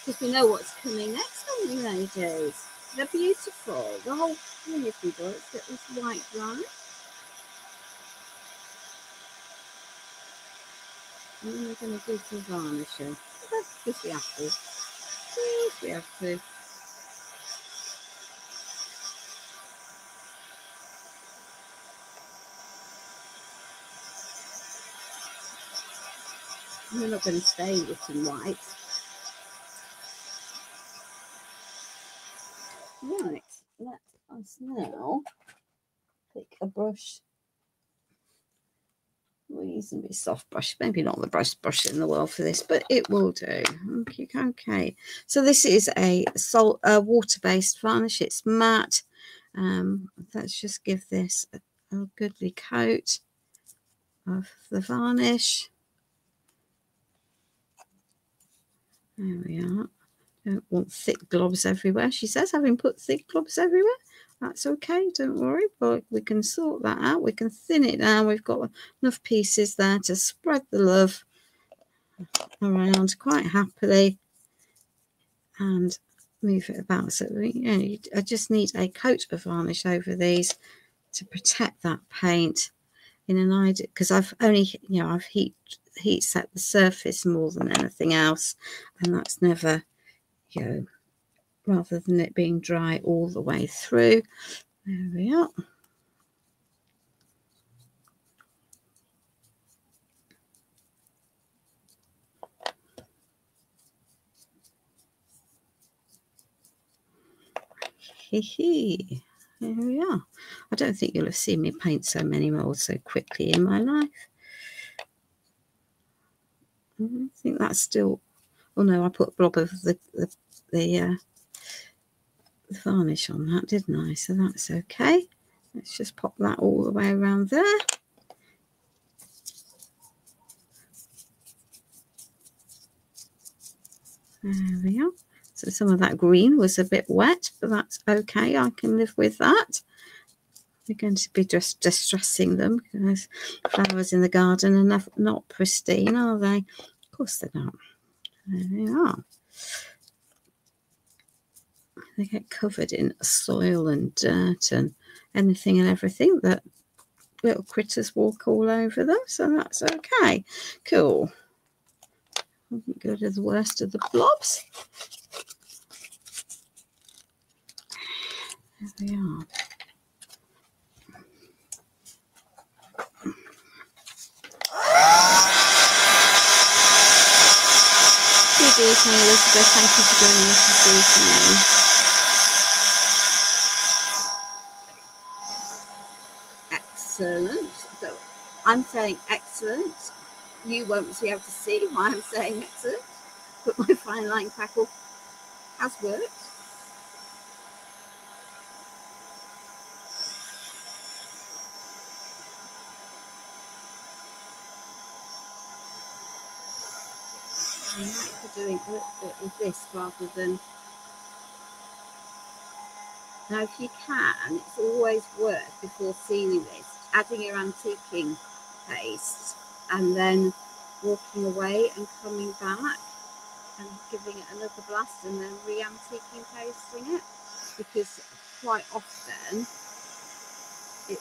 Because we know what's coming next, don't we, ladies? They're beautiful. The whole thing is we got. Let's get this white dry. And then we're going to do some varnishing. Because we have to. Yes, we have to. We're not going to stay with some white. Right, let us now pick a brush, reasonably soft brush, maybe not the best brush in the world for this, but it will do. Okay. So this is a water-based varnish. It's matte. Let's just give this a goodly coat of the varnish. There we are. Don't want thick globs everywhere, she says, having put thick globs everywhere. That's okay, don't worry, but we can sort that out. We can thin it down. We've got enough pieces there to spread the love around quite happily and move it about. So I just need a coat of varnish over these to protect that paint in an idea, because I've only, I've heat set the surface more than anything else, and that's never, rather than it being dry all the way through. There we are. Hee. There we are. I don't think you'll have seen me paint so many molds so quickly in my life. I think that's still, oh no, I put a blob of the varnish on that, didn't I? So that's okay. Let's just pop that all the way around there. There we are. So some of that green was a bit wet, but that's okay. I can live with that. We're going to be just distressing them because flowers in the garden are not pristine, are they? Of course they're not. There they are. They get covered in soil and dirt and anything and everything that little critters walk all over them. So that's okay. Cool. Go to the worst of the blobs. There we are. Good evening, Elizabeth. Thank you for joining us this evening. Excellent. So I'm saying excellent. You won't be able to see why I'm saying excellent, but my fine line crackle has worked. I might be doing a little bit with this rather than... Now, if you can, it's always worth, before sealing this, adding your antiquing paste and then walking away and coming back and giving it another blast and then re-antiquing pasting it, because quite often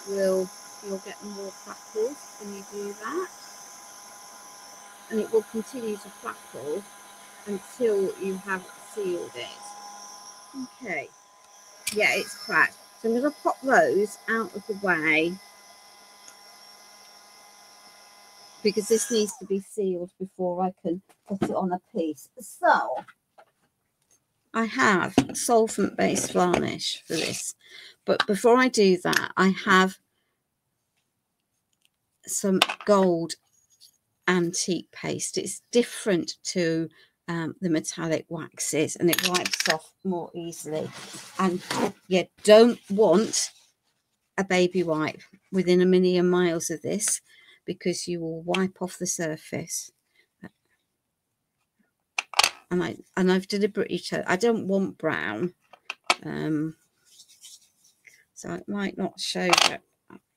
you'll get more crackles when you do that, and it will continue to crackle until you have sealed it. Okay, yeah, it's cracked. So I'm going to pop those out of the way because this needs to be sealed before I can put it on a piece. So I have solvent-based varnish for this, but before I do that, I have some gold antique paste. It's different to the metallic waxes, and it wipes off more easily. And you don't want a baby wipe within a million miles of this, because you will wipe off the surface. And I've deliberately chosen, I don't want brown, so it might not show,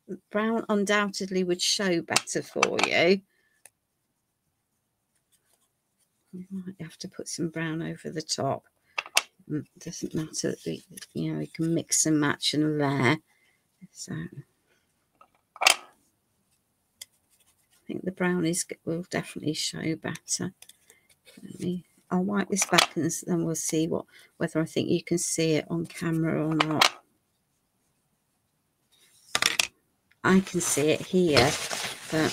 but brown undoubtedly would show better for you. You might have to put some brown over the top. It doesn't matter, you know, you can mix and match and layer. So I think the brown will definitely show better. I'll wipe this back and then we'll see whether I think you can see it on camera or not. I can see it here, but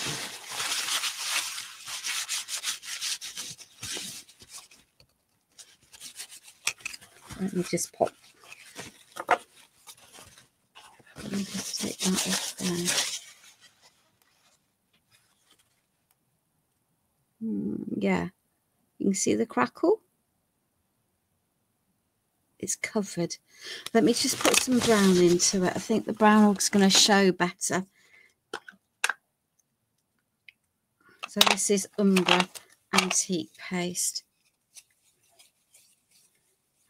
let me just pop. Let me just take that off there. Yeah, you can see the crackle. It's covered. Let me just put some brown into it. I think the brown is going to show better. So this is Umbra antique paste.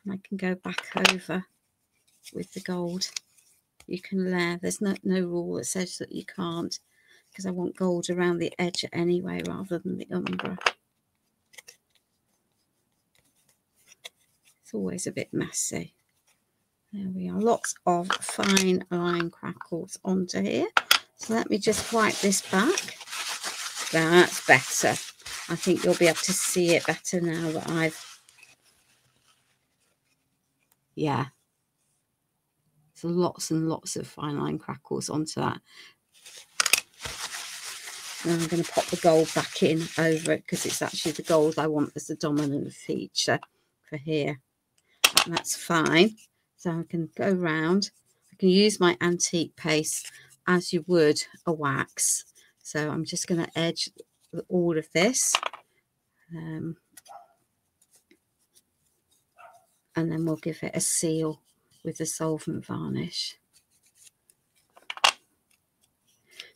And I can go back over with the gold. You can layer. There's no rule that says that you can't, because I want gold around the edge anyway rather than the Umbra. It's always a bit messy. There we are. Lots of fine line crackles onto here. So let me just wipe this back. That's better. I think you'll be able to see it better now that I've... Yeah. So lots and lots of fine line crackles onto that. And I'm going to pop the gold back in over it, because it's actually the gold I want as the dominant feature for here. And that's fine. So I can go round. I can use my antique paste as you would a wax. So I'm just going to edge all of this. And then we'll give it a seal with the solvent varnish.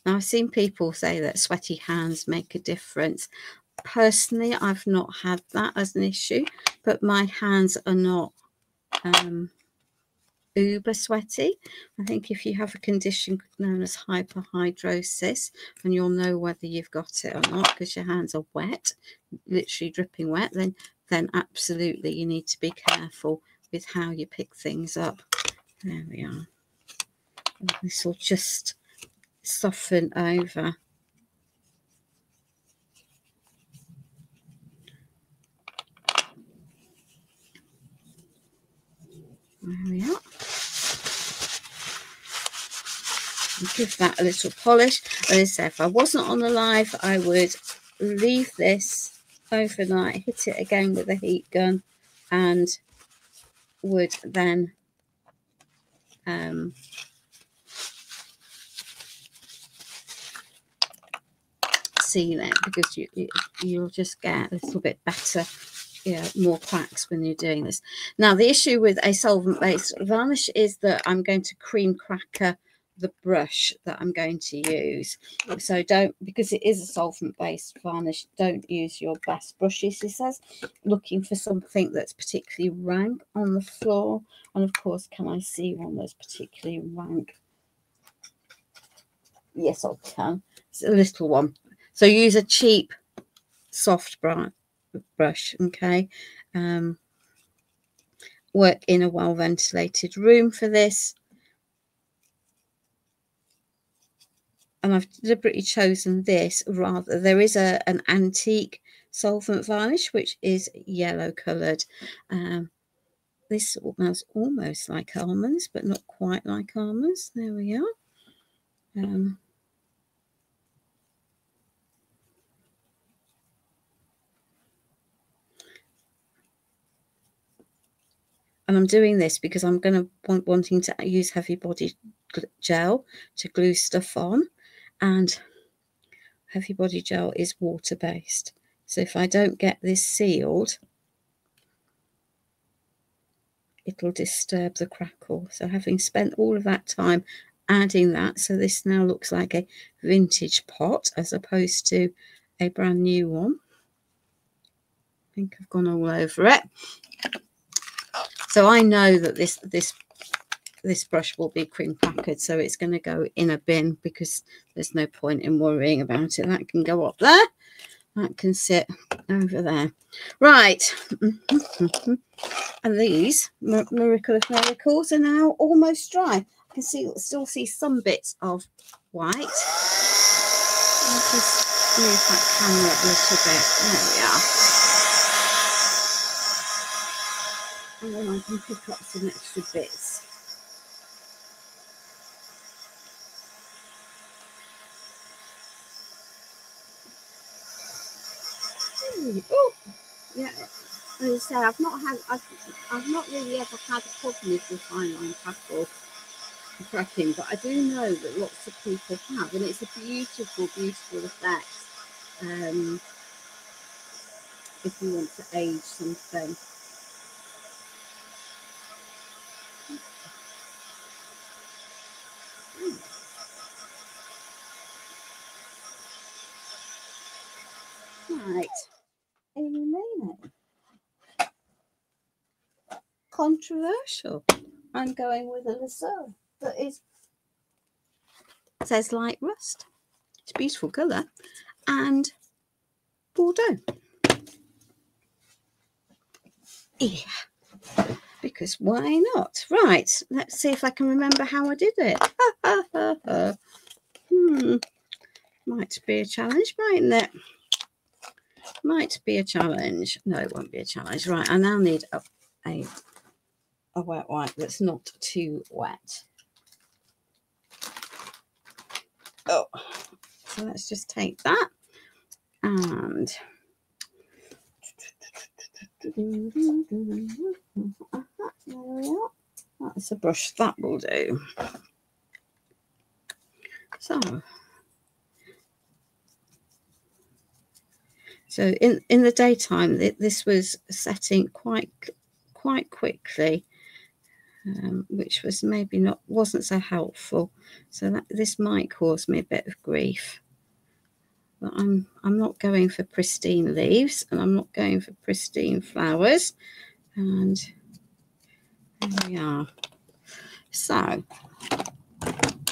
Now, I've seen people say that sweaty hands make a difference. Personally, I've not had that as an issue, but my hands are not uber sweaty. I think if you have a condition known as hyperhidrosis, and you'll know whether you've got it or not because your hands are wet, literally dripping wet, then absolutely you need to be careful with how you pick things up. There we are. And this will just soften over. There we are. And give that a little polish. As I say, if I wasn't on the live, I would leave this overnight, hit it again with a heat gun, and would then seal it, because you'll just get a little bit better more cracks when you're doing this. Now, the issue with a solvent-based varnish is that I'm going to cream cracker the brush that I'm going to use. So don't, because it is a solvent-based varnish, don't use your best brushes. It says looking for something that's particularly rank on the floor. And of course, can I see one that's particularly rank? Yes, I can. It's a little one. So use a cheap, soft brush, okay? Work in a well-ventilated room for this. And I've deliberately chosen this rather. There is an antique solvent varnish, which is yellow coloured. This smells almost like almonds, but not quite like almonds. There we are. And I'm doing this because I'm going to wanting to use heavy body gel to glue stuff on, and heavy body gel is water based. So if I don't get this sealed, it'll disturb the crackle. So having spent all of that time adding that, so this now looks like a vintage pot as opposed to a brand new one. I think I've gone all over it. So I know that this brush will be cream crackered, so it's going to go in a bin because there's no point in worrying about it. That can go up there. That can sit over there. Right. And these, Miracle of Miracles, are now almost dry. I can still see some bits of white. I'll just move that camera a little bit. There we are. And then I can pick up some extra bits. Oh, yeah. As I say, I've not really ever had a problem with the fine line cracking, but I do know that lots of people have, and it's a beautiful, beautiful effect. If you want to age something. Right, controversial. I'm going with a lasso that says light rust. It's a beautiful colour, and Bordeaux. Yeah, because why not? Right, let's see if I can remember how I did it. Might be a challenge, mightn't it? Might be a challenge. No, it won't be a challenge. Right, I now need a wet wipe that's not too wet. Oh, so let's just take that and there we are. That's a brush that will do. So in the daytime, this was setting quite quickly, which was maybe wasn't so helpful. So this might cause me a bit of grief. But I'm not going for pristine leaves, and I'm not going for pristine flowers. And there we are. So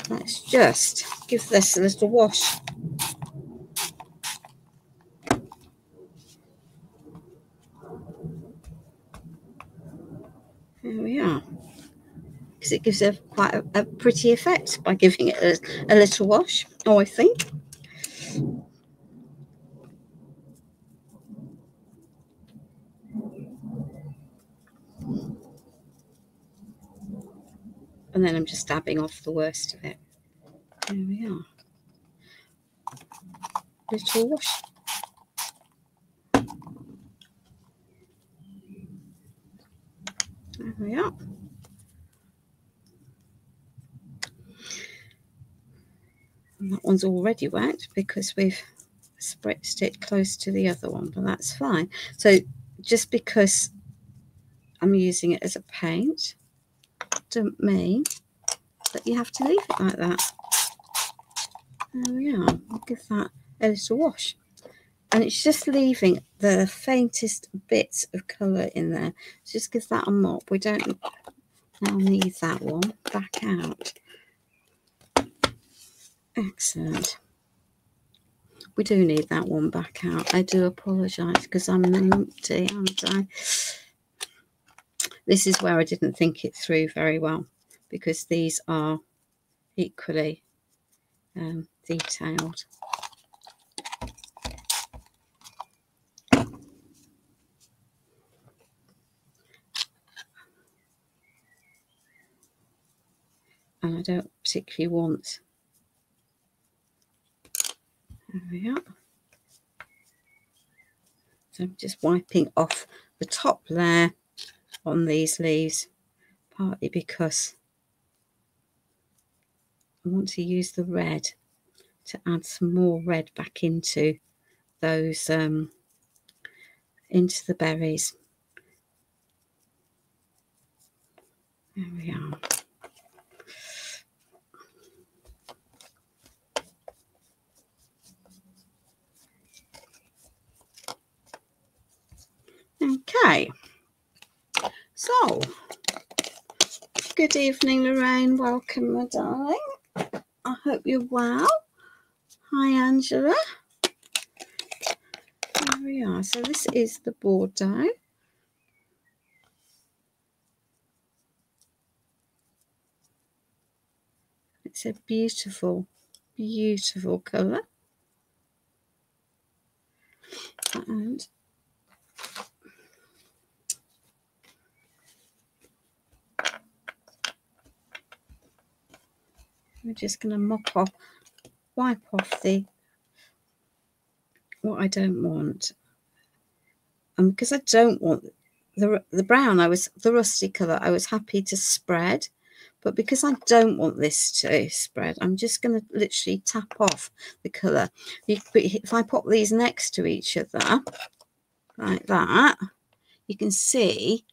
let's just give this a little wash. There we are. Because it gives quite a pretty effect by giving it a little wash, I think. And then I'm just dabbing off the worst of it. There we are. Little wash. There we are. And that one's already wet because we've spritzed it close to the other one, but that's fine. So just because I'm using it as a paint doesn't mean that you have to leave it like that. There we are. I'll give that a little wash. And it's just leaving the faintest bits of colour in there. Just give that a mop. We don't now need that one back out. Excellent. We do need that one back out. I do apologise because I'm numpty, aren't I? This is where I didn't think it through very well, because these are equally detailed. And I don't particularly want. There we are. So I'm just wiping off the top layer on these leaves, partly because I want to use the red to add some more red back into those, into the berries. There we are. Okay, so good evening, Lorraine. Welcome, my darling. I hope you're well. Hi, Angela. There we are. So this is the Bordeaux. It's a beautiful, beautiful colour. And we're just going to wipe off what I don't want. And because I don't want the brown, the rusty colour, I was happy to spread. But because I don't want this to spread, I'm just going to literally tap off the colour. If I pop these next to each other, like that, you can see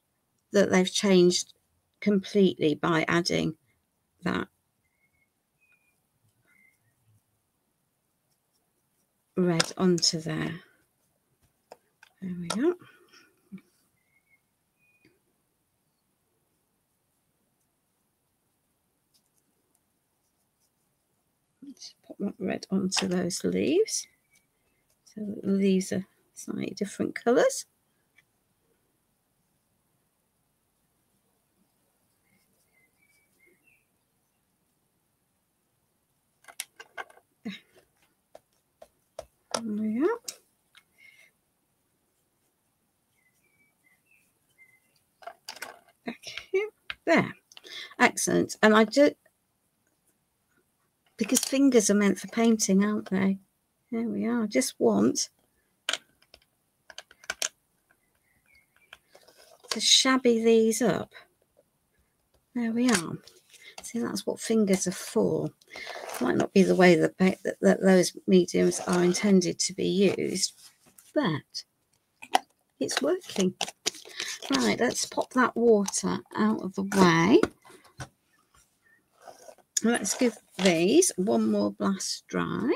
that they've changed completely by adding that red onto there. There we go. Let's put that red onto those leaves. So the leaves are slightly different colours. There we go. Okay, there. Excellent. And I do, because fingers are meant for painting, aren't they? There we are. I just want to shabby these up. There we are. See, that's what fingers are for. Might not be the way that those mediums are intended to be used, but it's working. Right, let's pop that water out of the way. Let's give these one more blast dry.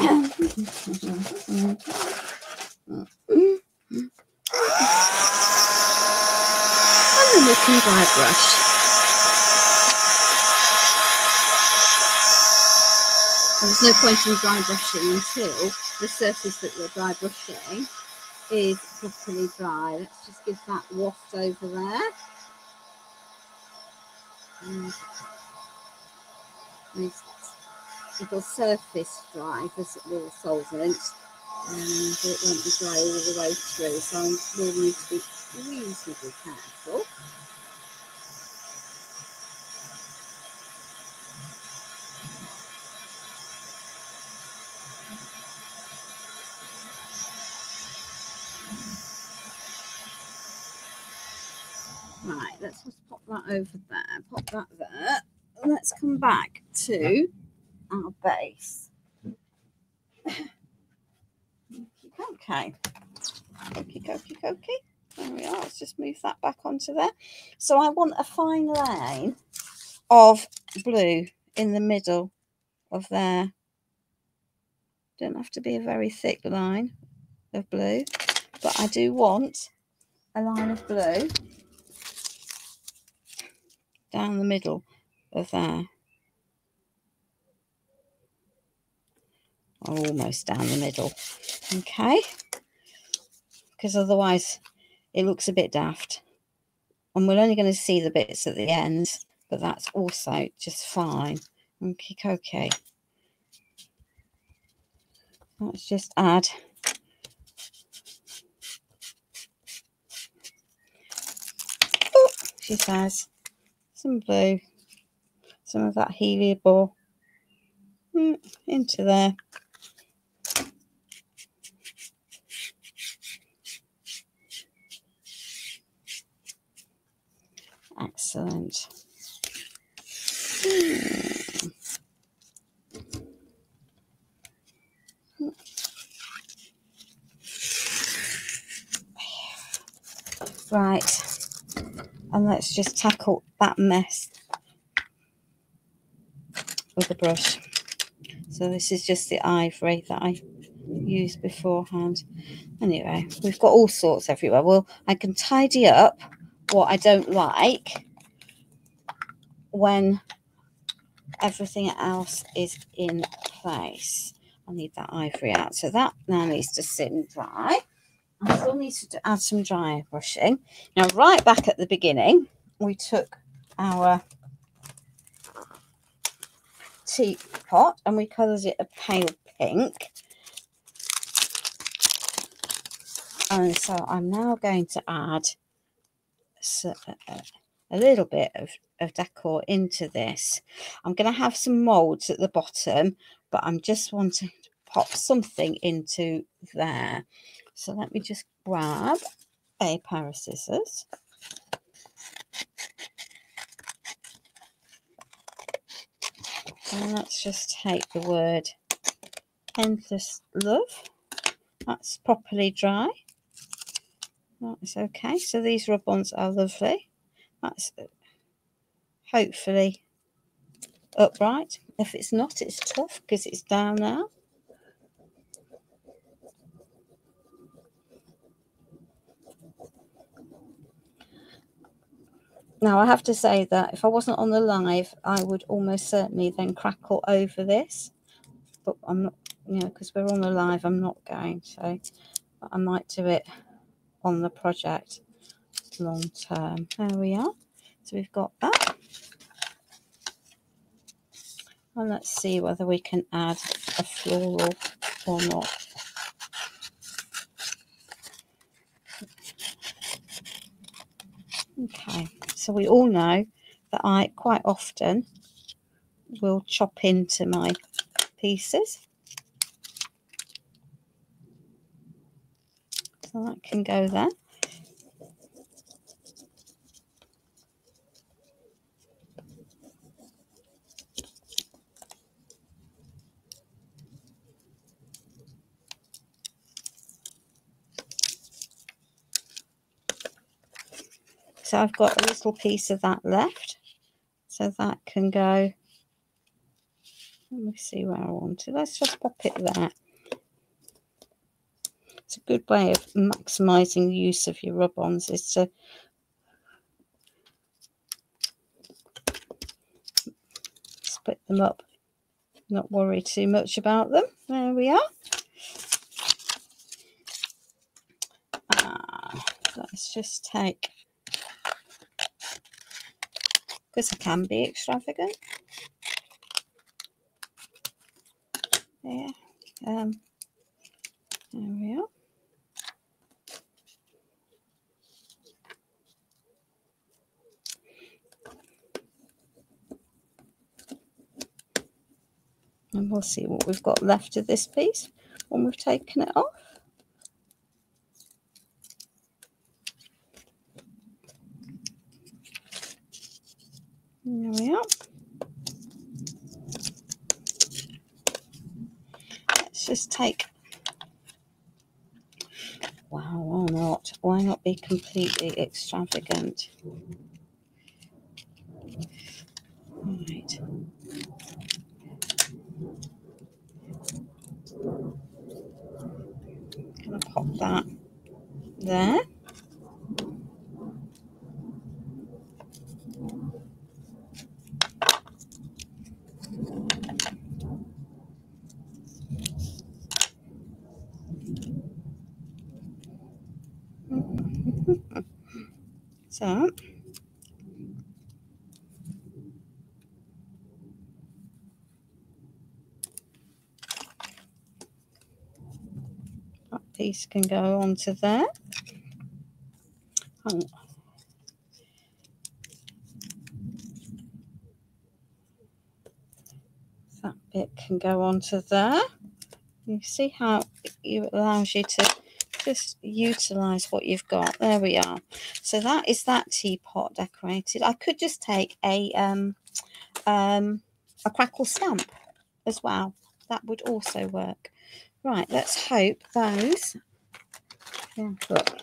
And then we can dry brush. There's no point in dry brushing until the surface that you're dry brushing is properly dry. Let's just give that waft over there. And it'll surface dry because it will solvent, and it won't be dry all the way through, so we'll need to be reasonably careful. Right, let's just pop that over there, pop that there, and let's come back to our base. Okay. Okay. Okie dokie dokie. There we are. Let's just move that back onto there. So I want a fine line of blue in the middle of there. Don't have to be a very thick line of blue, but I do want a line of blue down the middle of there. Almost down the middle. Okay. Because otherwise it looks a bit daft. And we're only going to see the bits at the ends, but that's also just fine. Okay. Let's just add she says some blue, some of that heliobore into there. Excellent. Right, and let's just tackle that mess with a brush. So this is just the ivory that I used beforehand. Anyway, we've got all sorts everywhere. Well, I can tidy up what I don't like when everything else is in place. I need that ivory out. So that now needs to sit and dry. I still need to add some dry brushing. Now, right back at the beginning, we took our teapot and we coloured it a pale pink. And so I'm now going to add a little bit of decor into this. I'm going to have some moulds at the bottom, but I'm just wanting to pop something into there. So let me just grab a pair of scissors. And let's just take the word endless love. That's properly dry. That's okay. So these rub-ons are lovely. That's hopefully upright. If it's not, it's tough because it's down now. Now, I have to say that if I wasn't on the live, I would almost certainly then crackle over this. But I'm not, you know, because we're on the live, I'm not going to. But I might do it on the project long term. There we are. So we've got that. And let's see whether we can add a floral or not. Okay, so we all know that I quite often will chop into my pieces. So that can go there. So I've got a little piece of that left. So that can go. Let me see where I want it. Let's just pop it there. It's a good way of maximising the use of your rub-ons is to split them up, not worry too much about them. There we are. Let's just take, because I can be extravagant. Yeah. There we are. And we'll see what we've got left of this piece when we've taken it off. There we are. Let's just take why not be completely extravagant? Right. Gonna pop that there. So that piece can go onto there. That bit can go onto there. You see how it allows you to just utilize what you've got. There we are. So that is that teapot decorated. I could just take a crackle stamp as well. That would also work. Right, let's hope those. Yeah, look.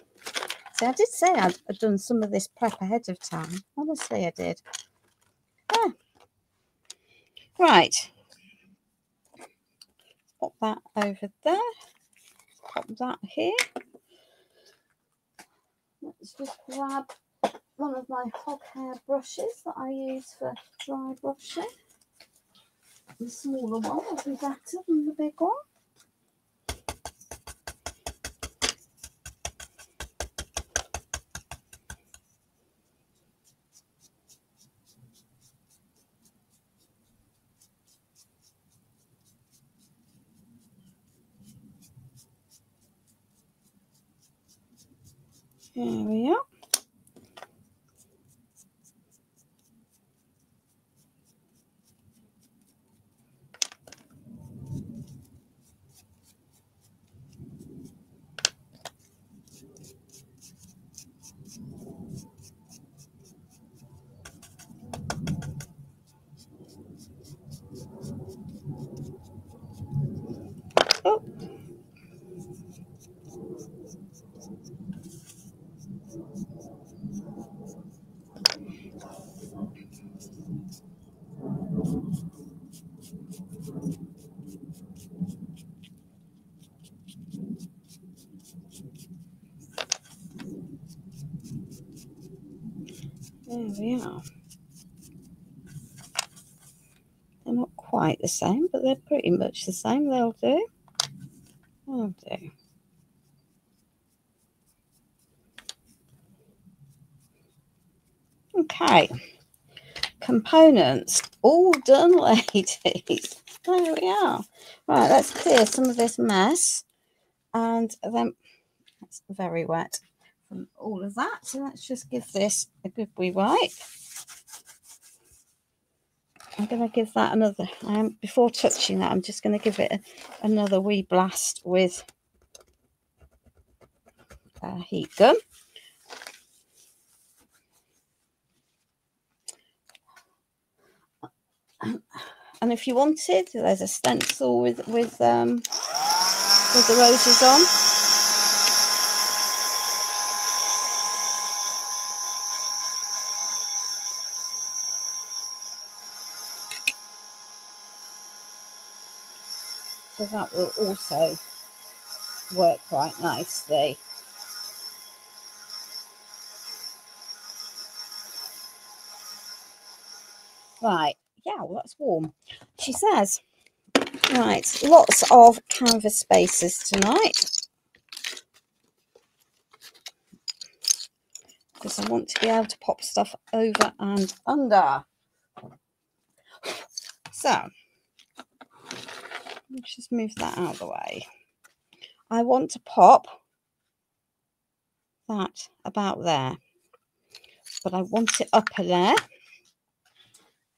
See, I did say I'd done some of this prep ahead of time. Honestly, I did. Yeah. Right. Pop that over there. Pop that here. Let's just grab one of my hog hair brushes that I use for dry brushing. The smaller one will be better than the big one. There we are. Oh. There we are. They're not quite the same, but they're pretty much the same. They'll do. They'll do. Okay. Components all done, ladies. There we are. Right, let's clear some of this mess. And then it's very wet from all of that. So let's just give this a good wee wipe. I'm going to give that another, before touching that, I'm just going to give it another wee blast with a heat gun. And if you wanted, there's a stencil with the roses on. So that will also work quite nicely. Right, yeah, well, that's warm. She says, right, lots of canvas spaces tonight. Because I want to be able to pop stuff over and under. So, let's just move that out of the way. I want to pop that about there, but I want it up there.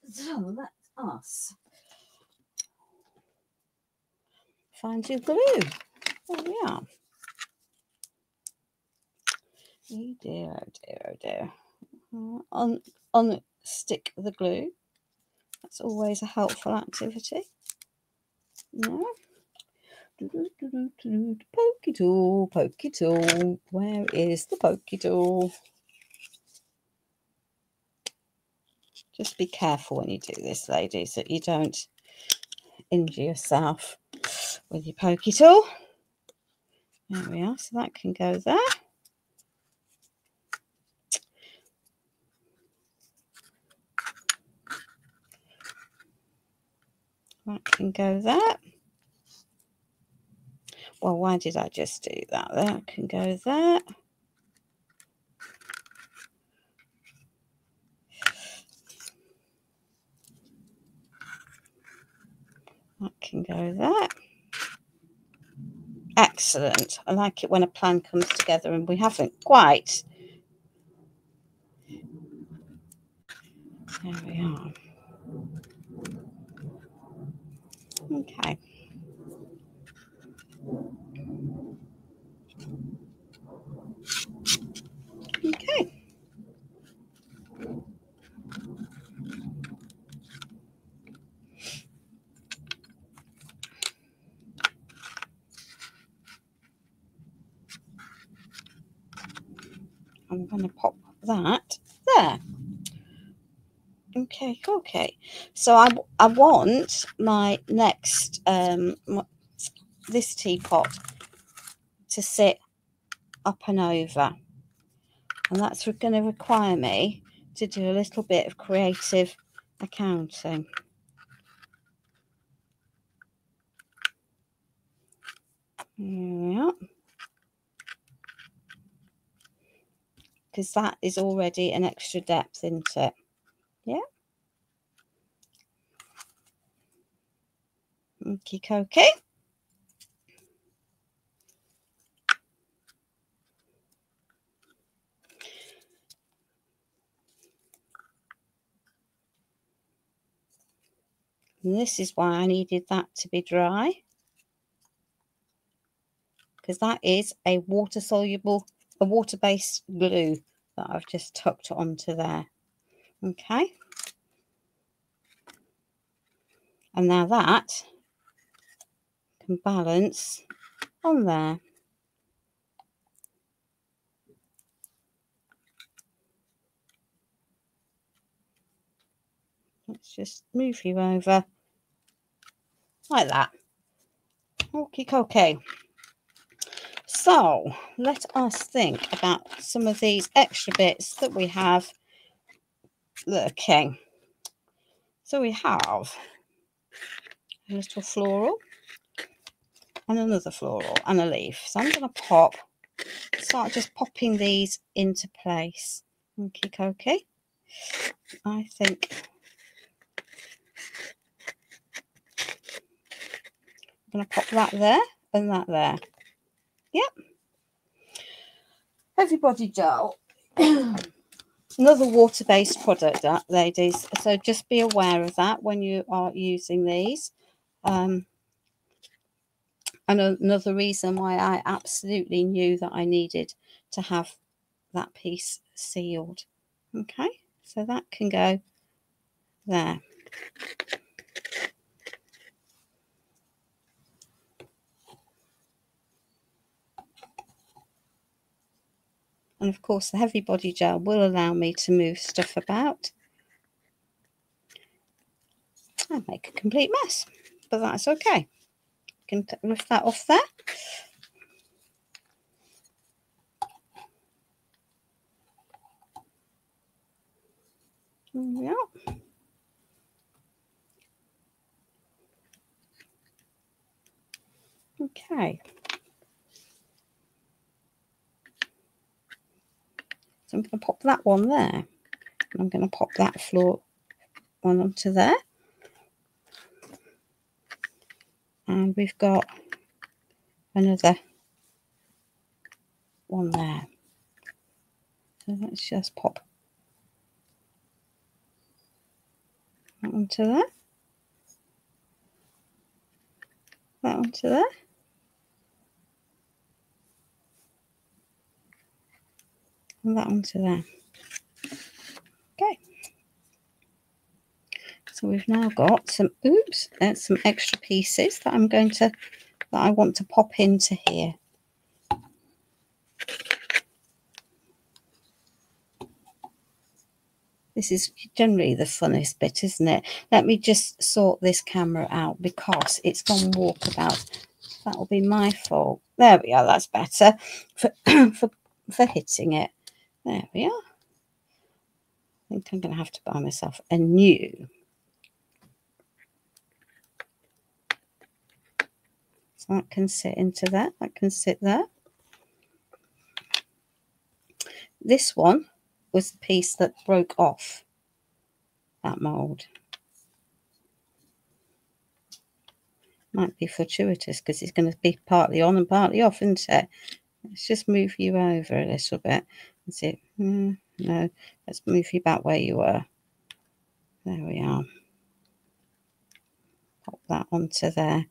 So let us find your glue. There we are. Oh dear, oh dear, oh dear. Unstick the glue. That's always a helpful activity. No. Pokey tool, pokey tool. Where is the pokey tool? Just be careful when you do this, ladies, that you don't injure yourself with your pokey tool. There we are. So that can go there. That can go there. Well, why did I just do that? That can go there. That can go there. Excellent. I like it when a plan comes together and we haven't quite. There we are. Okay. Okay. I'm going to pop that there. Okay, okay. So I want my next this teapot to sit up and over, and that's going to require me to do a little bit of creative accounting. Yeah, because that is already an extra depth, isn't it? Yeah. Okay. And this is why I needed that to be dry, because that is a water-based glue that I've just tucked onto there. Okay. And now that can balance on there. Let's just move you over like that. Okay. So let us think about some of these extra bits that we have lurking. So we have a little floral and another floral and a leaf. So I'm going to start just popping these into place. Okay. I think I'm going to pop that there and that there. Yep. Everybody doll. Another water-based product, that, ladies. So just be aware of that when you are using these. And another reason why I absolutely knew that I needed to have that piece sealed. Okay, so that can go there. And of course the heavy body gel will allow me to move stuff about and make a complete mess, but that's okay. Can lift that off there. Yeah. Okay. So I'm going to pop that one there. And I'm going to pop that floor one onto there. And we've got another one there. So let's just pop that onto there. That onto there. And that onto there. Okay. So we've now got some extra pieces that I'm going to that I want to pop into here. This is generally the funnest bit, isn't it? Let me just sort this camera out because it's gone walkabout. That'll be my fault. There we are. That's better for for hitting it. There we are. I think I'm going to have to buy myself a new. So that can sit into that. That can sit there. This one was the piece that broke off that mould. Might be fortuitous because it's going to be partly on and partly off, isn't it? Let's just move you over a little bit and see. No, let's move you back where you were. There we are. Pop that onto there.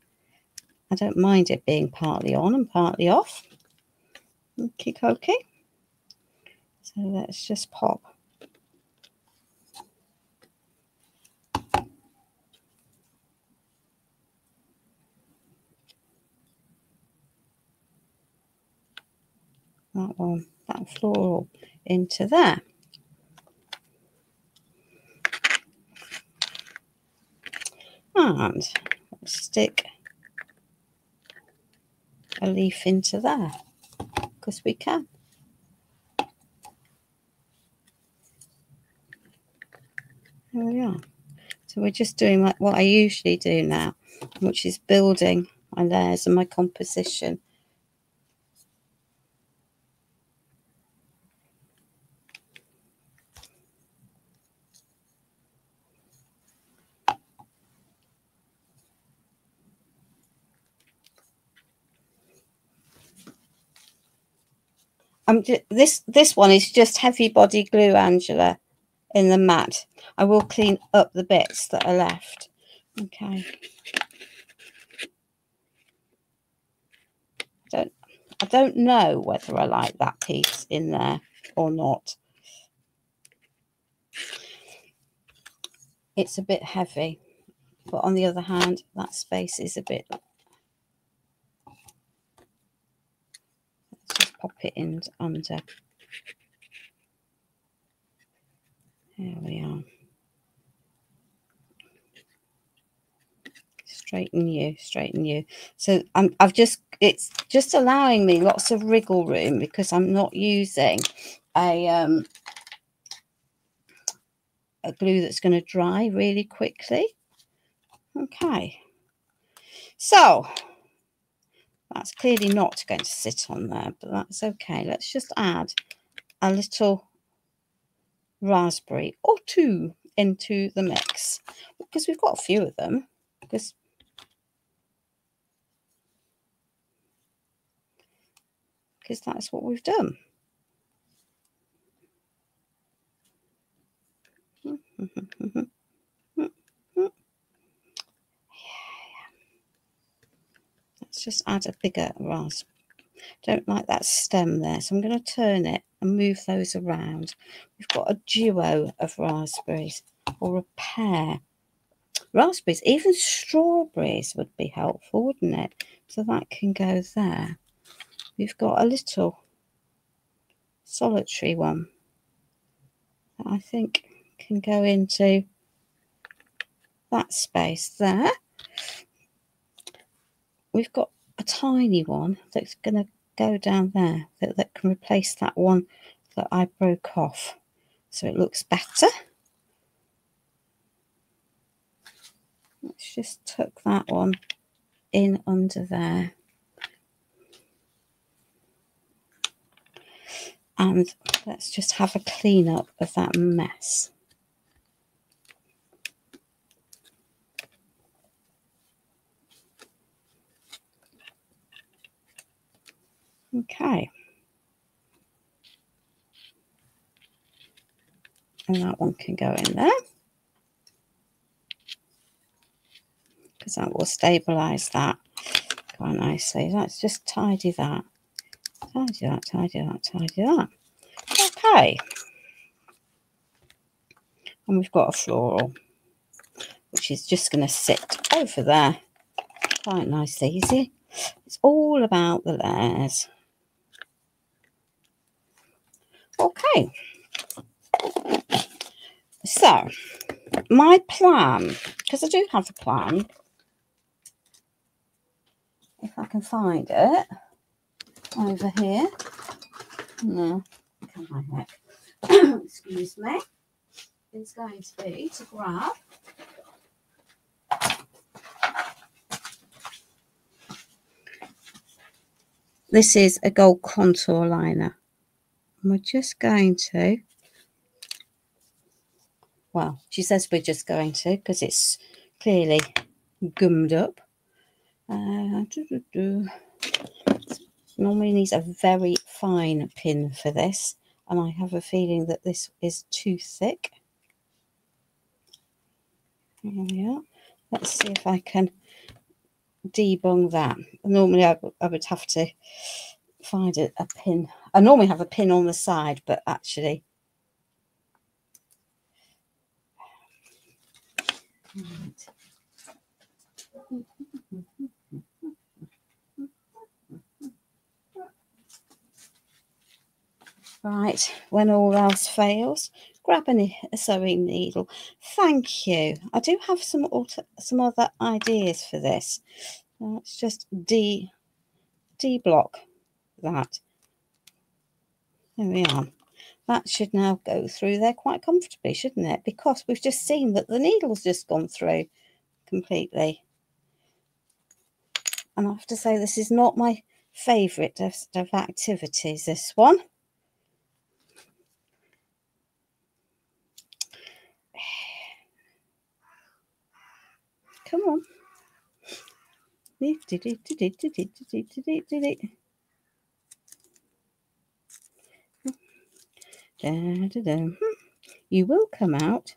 I don't mind it being partly on and partly off. Okie dokie. So let's just pop that one, that floral into there. And let's stick a leaf into there because we can. There we are. So we're just doing like what I usually do now, which is building my layers and my composition. This one is just heavy body glue, Angela, in the mat. I will clean up the bits that are left. Okay. I don't know whether I like that piece in there or not. It's a bit heavy, but on the other hand, that space is a bit. Let's just pop it in under. There we are. Straighten you. So it's just allowing me lots of wriggle room because I'm not using a glue that's going to dry really quickly. Okay, so that's clearly not going to sit on there, but that's okay. Let's just add a little raspberry or two into the mix because we've got a few of them because that's what we've done. Let's just add a bigger raspberry. Don't like that stem there, so I'm going to turn it and move those around. We've got a duo of raspberries or a pair. Raspberries, even strawberries would be helpful, wouldn't it? So that can go there. We've got a little solitary one that I think can go into that space there. We've got a tiny one that's going to go down there that can replace that one that I broke off, so it looks better. Let's just tuck that one in under there. And let's just have a clean up of that mess. Okay. And that one can go in there because that will stabilise that quite nicely. Let's just tidy that. Tidy that. Okay. And we've got a floral, which is just going to sit over there. Quite nice, easy. It's all about the layers. Okay. So, my plan, because I do have a plan, if I can find it, over here. No, come on, heck. Excuse me. It's going to be to grab this is a gold contour liner. And we're just going to, well, she says we're just going to because it's clearly gummed up. Normally needs a very fine pin for this, and I have a feeling that this is too thick. There we are. Let's see if I can debung that. Normally I would have to find a pin. I normally have a pin on the side, but actually right, when all else fails, grab a sewing needle. Thank you. I do have some other ideas for this. Let's just de-block that. There we are. That should now go through there quite comfortably, shouldn't it? Because we've just seen that the needle's just gone through completely. And I have to say, this is not my favourite of activities, this one. Come on. You will come out.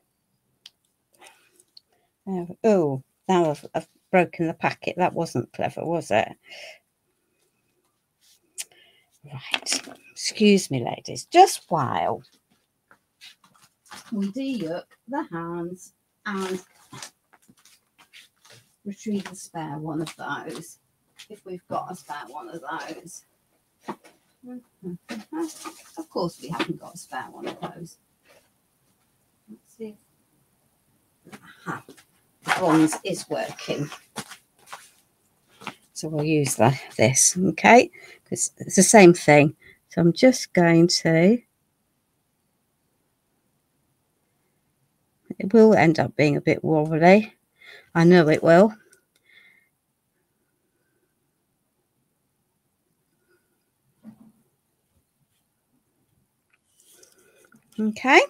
Oh, now I've broken the packet. That wasn't clever, was it? Right. Excuse me, ladies. Just while we de-yuck the hands and retrieve the spare one of those, if we've got a spare one of those. Of course we haven't got a spare one of those. Let's see if the bronze is working. So we'll use this, okay? Because it's the same thing. So I'm just going to, it will end up being a bit wobbly. I know it will. Okay.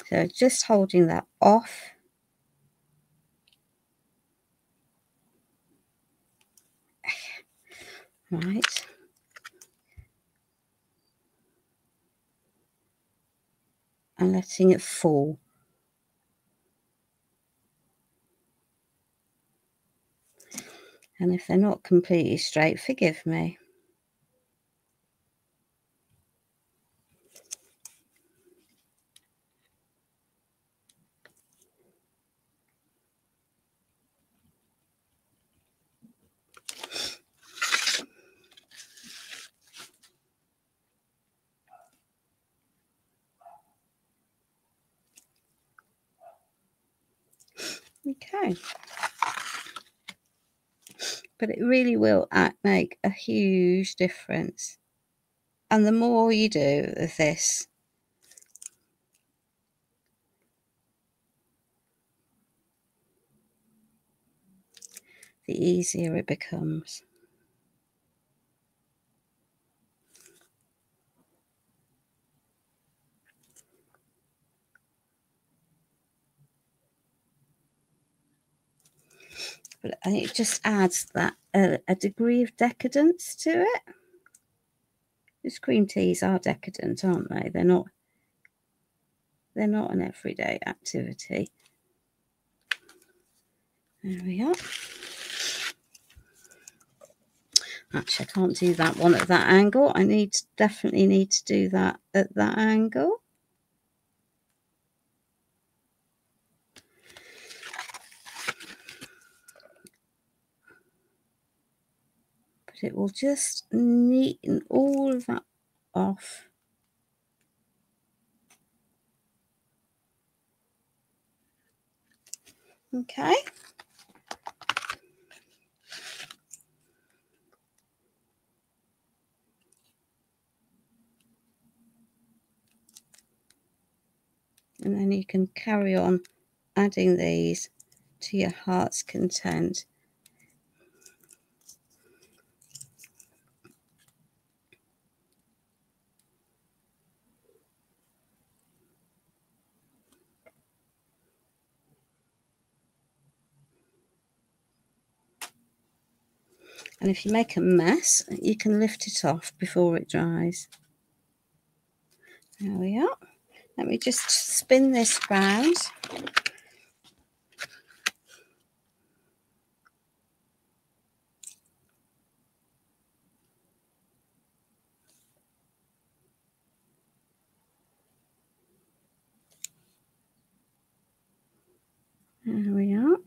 So just holding that off. Right. And letting it fall. And if they're not completely straight, forgive me. Okay. But it really will make a huge difference. And the more you do of this, the easier it becomes. But it just adds that a degree of decadence to it. These cream teas are decadent, aren't they? They're not an everyday activity. There we are. Actually, I can't do that one at that angle. I definitely need to do that at that angle. But it will just neaten all of that off. Okay. And then you can carry on adding these to your heart's content. And if you make a mess, you can lift it off before it dries. There we are. Let me just spin this round. There we are.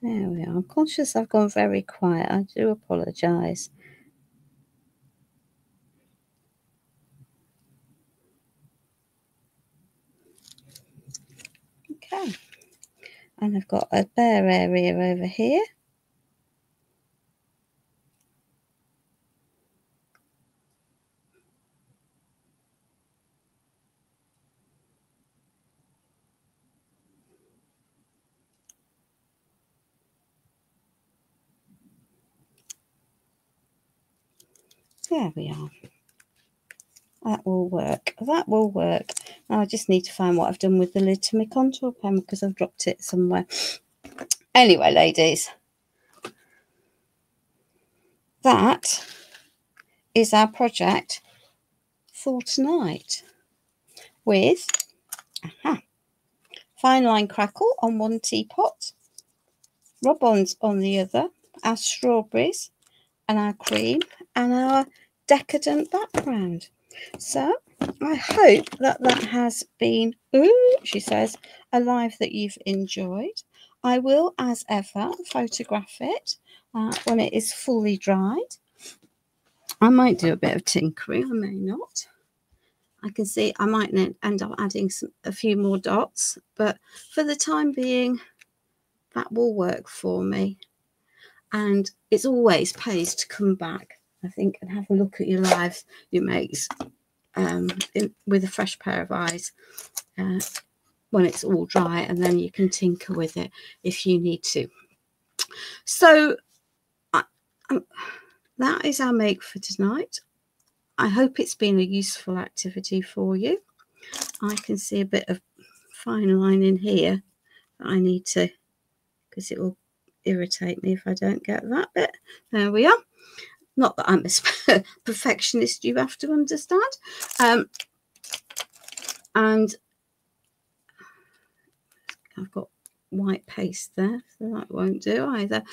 There we are. I'm conscious I've gone very quiet. I do apologise. Okay. And I've got a bare area over here. There we are. That will work. That will work. Now I just need to find what I've done with the lid to my contour pen because I've dropped it somewhere. Anyway, ladies, that is our project for tonight with fine line crackle on one teapot, rub-ons on the other, our strawberries and our cream and our decadent background. So I hope that has been, she says, a live that you've enjoyed. I will, as ever, photograph it when it is fully dried. I might do a bit of tinkering, I may not. I can see I might end up adding a few more dots, but for the time being, that will work for me. And it's always pays to come back, I think, and have a look at your lives you make with a fresh pair of eyes when it's all dry, and then you can tinker with it if you need to. So that is our make for tonight. I hope it's been a useful activity for you. I can see a bit of fine line in here that I need to, because it will irritate me if I don't get that bit. There we are. Not that I'm a perfectionist, you have to understand. And I've got white paste there, so that won't do either.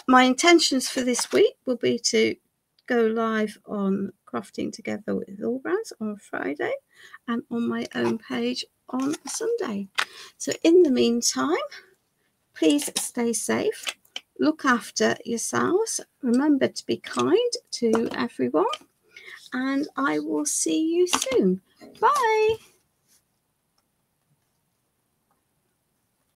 My intentions for this week will be to go live on Crafting Together with All Brands on Friday and on my own page on Sunday. So in the meantime, please stay safe, look after yourselves, remember to be kind to everyone, and I will see you soon. Bye.